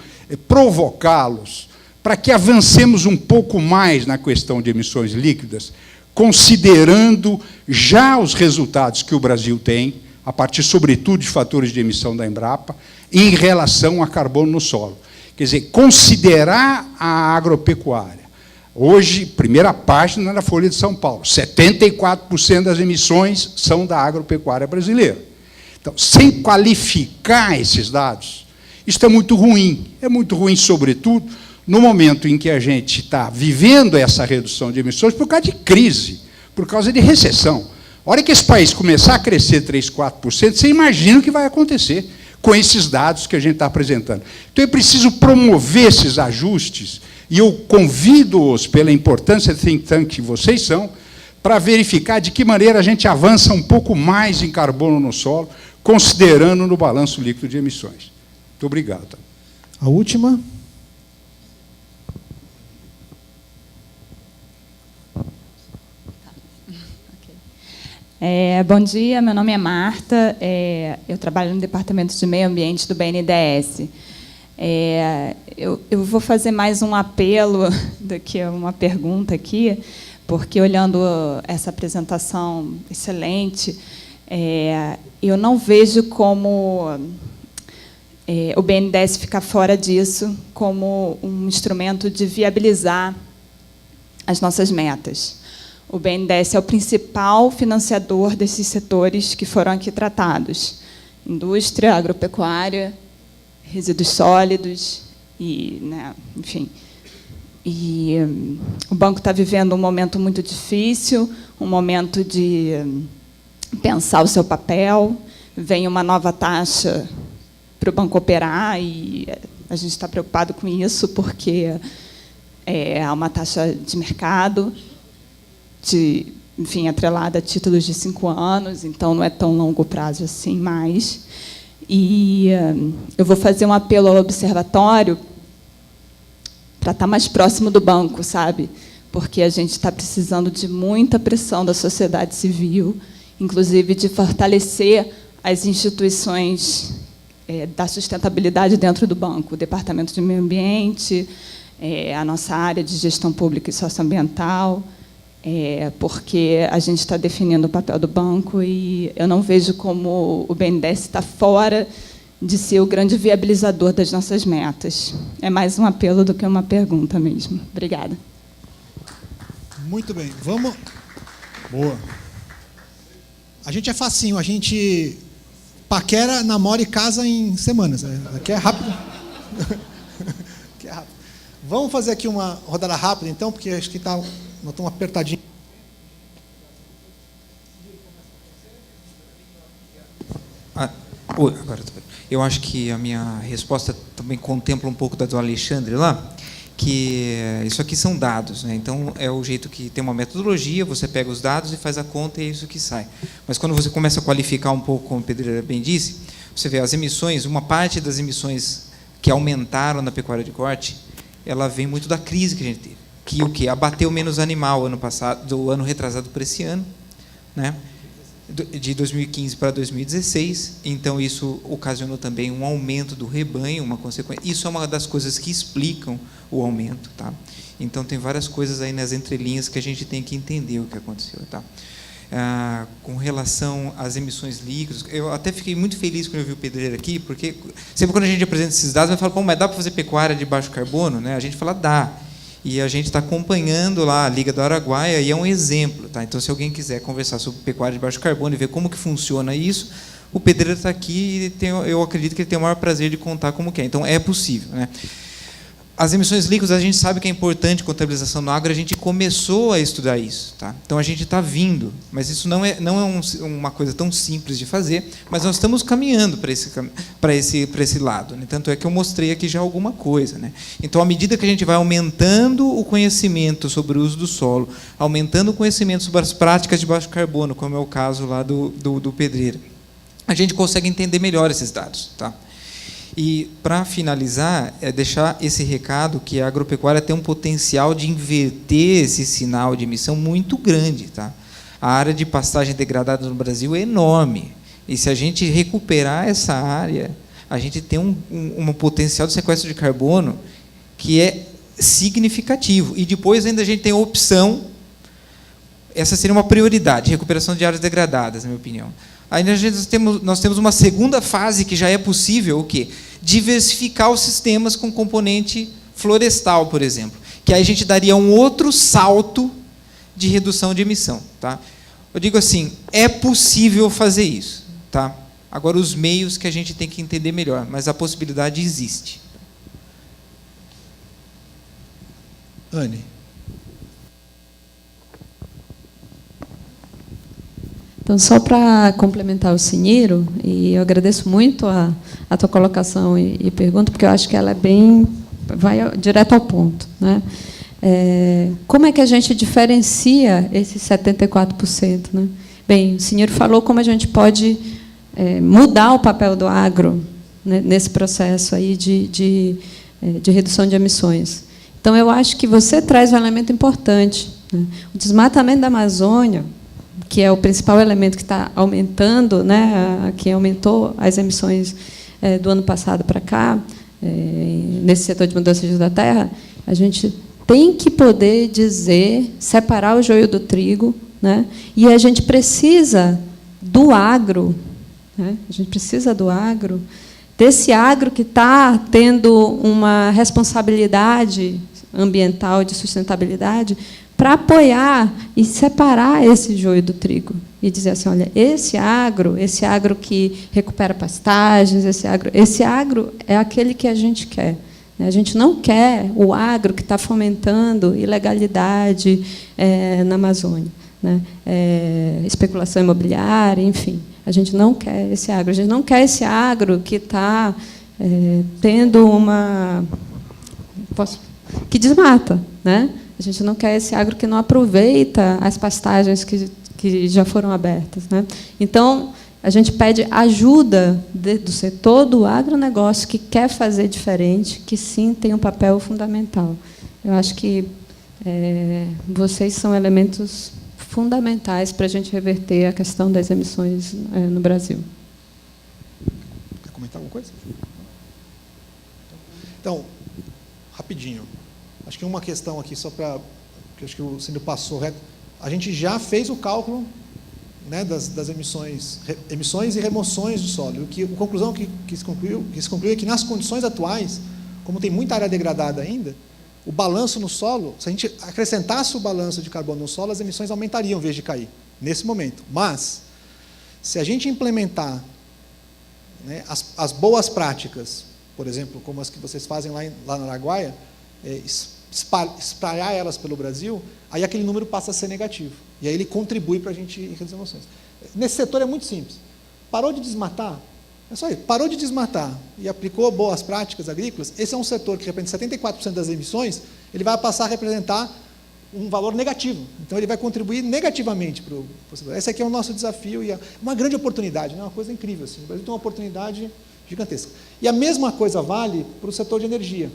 provocá-los, para que avancemos um pouco mais na questão de emissões líquidas, considerando já os resultados que o Brasil tem, a partir, sobretudo, de fatores de emissão da Embrapa, em relação a carbono no solo. Quer dizer, considerar a agropecuária. Hoje, primeira página da Folha de São Paulo, 74% das emissões são da agropecuária brasileira. Então, sem qualificar esses dados, isto é muito ruim. É muito ruim, sobretudo, no momento em que a gente está vivendo essa redução de emissões por causa de crise, por causa de recessão. A hora que esse país começar a crescer 3%, 4%, você imagina o que vai acontecer com esses dados que a gente está apresentando. Então, é preciso promover esses ajustes, e eu convido-os, pela importância do think tank que vocês são, para verificar de que maneira a gente avança um pouco mais em carbono no solo, considerando no balanço líquido de emissões. Muito obrigado. A última. Bom dia, meu nome é Marta, eu trabalho no Departamento de Meio Ambiente do BNDES. Eu vou fazer mais um apelo do que uma pergunta aqui, porque, olhando essa apresentação excelente, eu não vejo como o BNDES ficar fora disso como um instrumento de viabilizar as nossas metas. O BNDES é o principal financiador desses setores que foram aqui tratados: indústria, agropecuária, resíduos sólidos, enfim. E o banco está vivendo um momento muito difícil, um momento de pensar o seu papel. Vem uma nova taxa para o banco operar, e a gente está preocupado com isso, porque há uma taxa de mercado, enfim, atrelada a títulos de 5 anos, então não é tão longo prazo assim mais. E eu vou fazer um apelo ao observatório para estar mais próximo do banco, sabe? Porque a gente está precisando de muita pressão da sociedade civil, inclusive de fortalecer as instituições da sustentabilidade dentro do banco, o Departamento de Meio Ambiente, a nossa área de gestão pública e socioambiental, porque a gente está definindo o papel do banco e eu não vejo como o BNDES está fora de ser o grande viabilizador das nossas metas. É mais um apelo do que uma pergunta mesmo. Obrigada. Muito bem. Vamos... Boa. A gente é facinho, a gente paquera, namora e casa em semanas. Aqui é rápido. Aqui é rápido. Vamos fazer aqui uma rodada rápida, então, porque acho que nós estamos apertadinhos. Agora, eu acho que a minha resposta também contempla um pouco da do Alexandre lá, que isso aqui são dados, né? Então é o jeito que tem uma metodologia, você pega os dados e faz a conta e é isso que sai. Mas quando você começa a qualificar um pouco, como o Pedreira bem disse, você vê as emissões, uma parte das emissões que aumentaram na pecuária de corte, ela vem muito da crise que a gente teve, que o que abateu menos animal ano passado, do ano retrasado para esse ano, né? De 2015 para 2016, então isso ocasionou também um aumento do rebanho, uma consequência. Isso é uma das coisas que explicam o aumento, tá? Então tem várias coisas aí nas entrelinhas que a gente tem que entender o que aconteceu, tá? Com relação às emissões líquidas, eu até fiquei muito feliz quando eu vi o Pedreira aqui, porque sempre quando a gente apresenta esses dados, vai falar, pô, mas dá para fazer pecuária de baixo carbono, né? A gente fala, dá. E a gente está acompanhando lá a Liga do Araguaia e é um exemplo, tá? Então, se alguém quiser conversar sobre pecuária de baixo carbono e ver como que funciona isso, o Pedreira está aqui e eu acredito que ele tem o maior prazer de contar como que é. Então, é possível, né? As emissões líquidas, a gente sabe que é importante contabilização no agro, a gente começou a estudar isso, tá? Então a gente está vindo, mas isso não é uma coisa tão simples de fazer, mas nós estamos caminhando para esse lado, né? Tanto é que eu mostrei aqui já alguma coisa, né? Então, à medida que a gente vai aumentando o conhecimento sobre o uso do solo, aumentando o conhecimento sobre as práticas de baixo carbono, como é o caso lá do Pedreira, a gente consegue entender melhor esses dados, tá? E, para finalizar, deixar esse recado que a agropecuária tem um potencial de inverter esse sinal de emissão muito grande, tá? A área de pastagem degradada no Brasil é enorme. E, se a gente recuperar essa área, a gente tem um potencial de sequestro de carbono que é significativo. E, depois, ainda a gente tem a opção, essa seria uma prioridade, recuperação de áreas degradadas, na minha opinião. Aí nós temos uma segunda fase que já é possível, o quê? Diversificar os sistemas com componente florestal, por exemplo, que aí a gente daria um outro salto de redução de emissão, tá? Eu digo assim, é possível fazer isso, tá? Agora, os meios que a gente tem que entender melhor, mas a possibilidade existe. Anne. Então, só para complementar o Cyniro, e eu agradeço muito a tua colocação e pergunta, porque eu acho que ela vai direto ao ponto, né? Como é que a gente diferencia esses 74%? Né? Bem, o Cyniro falou como a gente pode mudar o papel do agro, né, nesse processo aí de redução de emissões. Então, eu acho que você traz um elemento importante, né? O desmatamento da Amazônia, que é o principal elemento que está aumentando, né, que aumentou as emissões do ano passado para cá, nesse setor de mudança de uso da terra, a gente tem que poder separar o joio do trigo, né, e a gente precisa do agro, né, a gente precisa do agro, desse agro que está tendo uma responsabilidade ambiental de sustentabilidade, para apoiar e separar esse joio do trigo e dizer assim, olha, esse agro que recupera pastagens, esse agro é aquele que a gente quer. A gente não quer o agro que está fomentando ilegalidade na Amazônia, né? Especulação imobiliária, enfim. A gente não quer esse agro. A gente não quer esse agro que está tendo que desmata. né? A gente não quer esse agro que não aproveita as pastagens que já foram abertas, né? Então, a gente pede ajuda do setor do agronegócio que quer fazer diferente, que sim tem um papel fundamental. Eu acho que vocês são elementos fundamentais para a gente reverter a questão das emissões no Brasil. Quer comentar alguma coisa? Então, rapidinho. Acho que uma questão aqui, só para... que acho que o Cínio passou reto. A gente já fez o cálculo, né, das emissões e remoções do solo. A conclusão que se concluiu é que, nas condições atuais, como tem muita área degradada ainda, o balanço no solo, se a gente acrescentasse o balanço de carbono no solo, as emissões aumentariam em vez de cair, nesse momento. Mas, se a gente implementar, né, as boas práticas, por exemplo, como as que vocês fazem lá no Araguaia, espalhar elas pelo Brasil, aí aquele número passa a ser negativo. E aí ele contribui para a gente reduzir emissões. Nesse setor é muito simples. Parou de desmatar, é só isso. Parou de desmatar e aplicou boas práticas agrícolas, esse é um setor que representa 74% das emissões, ele vai passar a representar um valor negativo. Então, ele vai contribuir negativamente para o setor. Esse aqui é o nosso desafio e é uma grande oportunidade, né? Uma coisa incrível. Assim. O Brasil tem uma oportunidade gigantesca. E a mesma coisa vale para o setor de energia.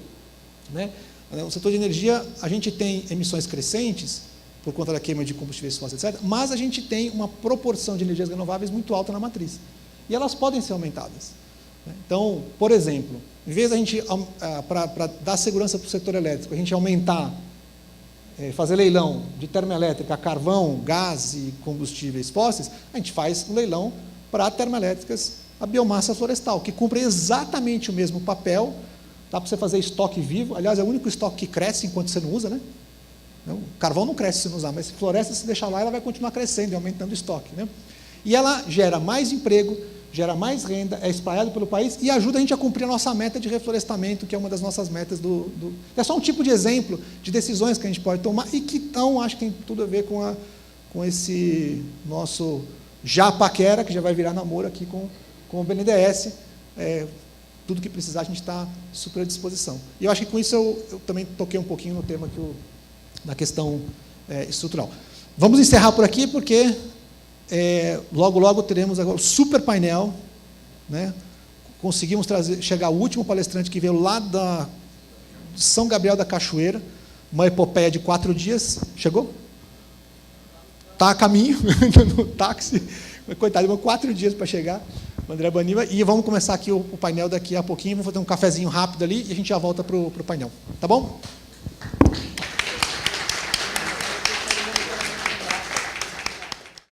Né? No setor de energia, a gente tem emissões crescentes, por conta da queima de combustíveis fósseis, etc., mas a gente tem uma proporção de energias renováveis muito alta na matriz. E elas podem ser aumentadas. Então, por exemplo, em vez da gente, para dar segurança para o setor elétrico, a gente aumentar, fazer leilão de termoelétrica, carvão, gás e combustíveis fósseis, a gente faz um leilão para termoelétricas a biomassa florestal, que cumpre exatamente o mesmo papel. Dá para você fazer estoque vivo, aliás, é o único estoque que cresce enquanto você não usa, né? O carvão não cresce se não usar, mas floresta, se deixar lá, ela vai continuar crescendo e aumentando o estoque. Né? E ela gera mais emprego, gera mais renda, é espalhado pelo país e ajuda a gente a cumprir a nossa meta de reflorestamento, que é uma das nossas metas É só um tipo de exemplo de decisões que a gente pode tomar e que, então, acho que tem tudo a ver com esse nosso já paquera, que já vai virar namoro aqui com o BNDES. Tudo que precisar, a gente está super à disposição. E eu acho que com isso eu também toquei um pouquinho no tema na questão estrutural. Vamos encerrar por aqui, porque logo, logo teremos agora o super painel. Né? Conseguimos chegar ao último palestrante que veio lá de São Gabriel da Cachoeira, uma epopeia de 4 dias. Chegou? Está a caminho, no táxi. Coitado, demorou 4 dias para chegar. O André Baniva, e vamos começar aqui o painel daqui a pouquinho. Vamos fazer um cafezinho rápido ali e a gente já volta para o painel. Tá bom?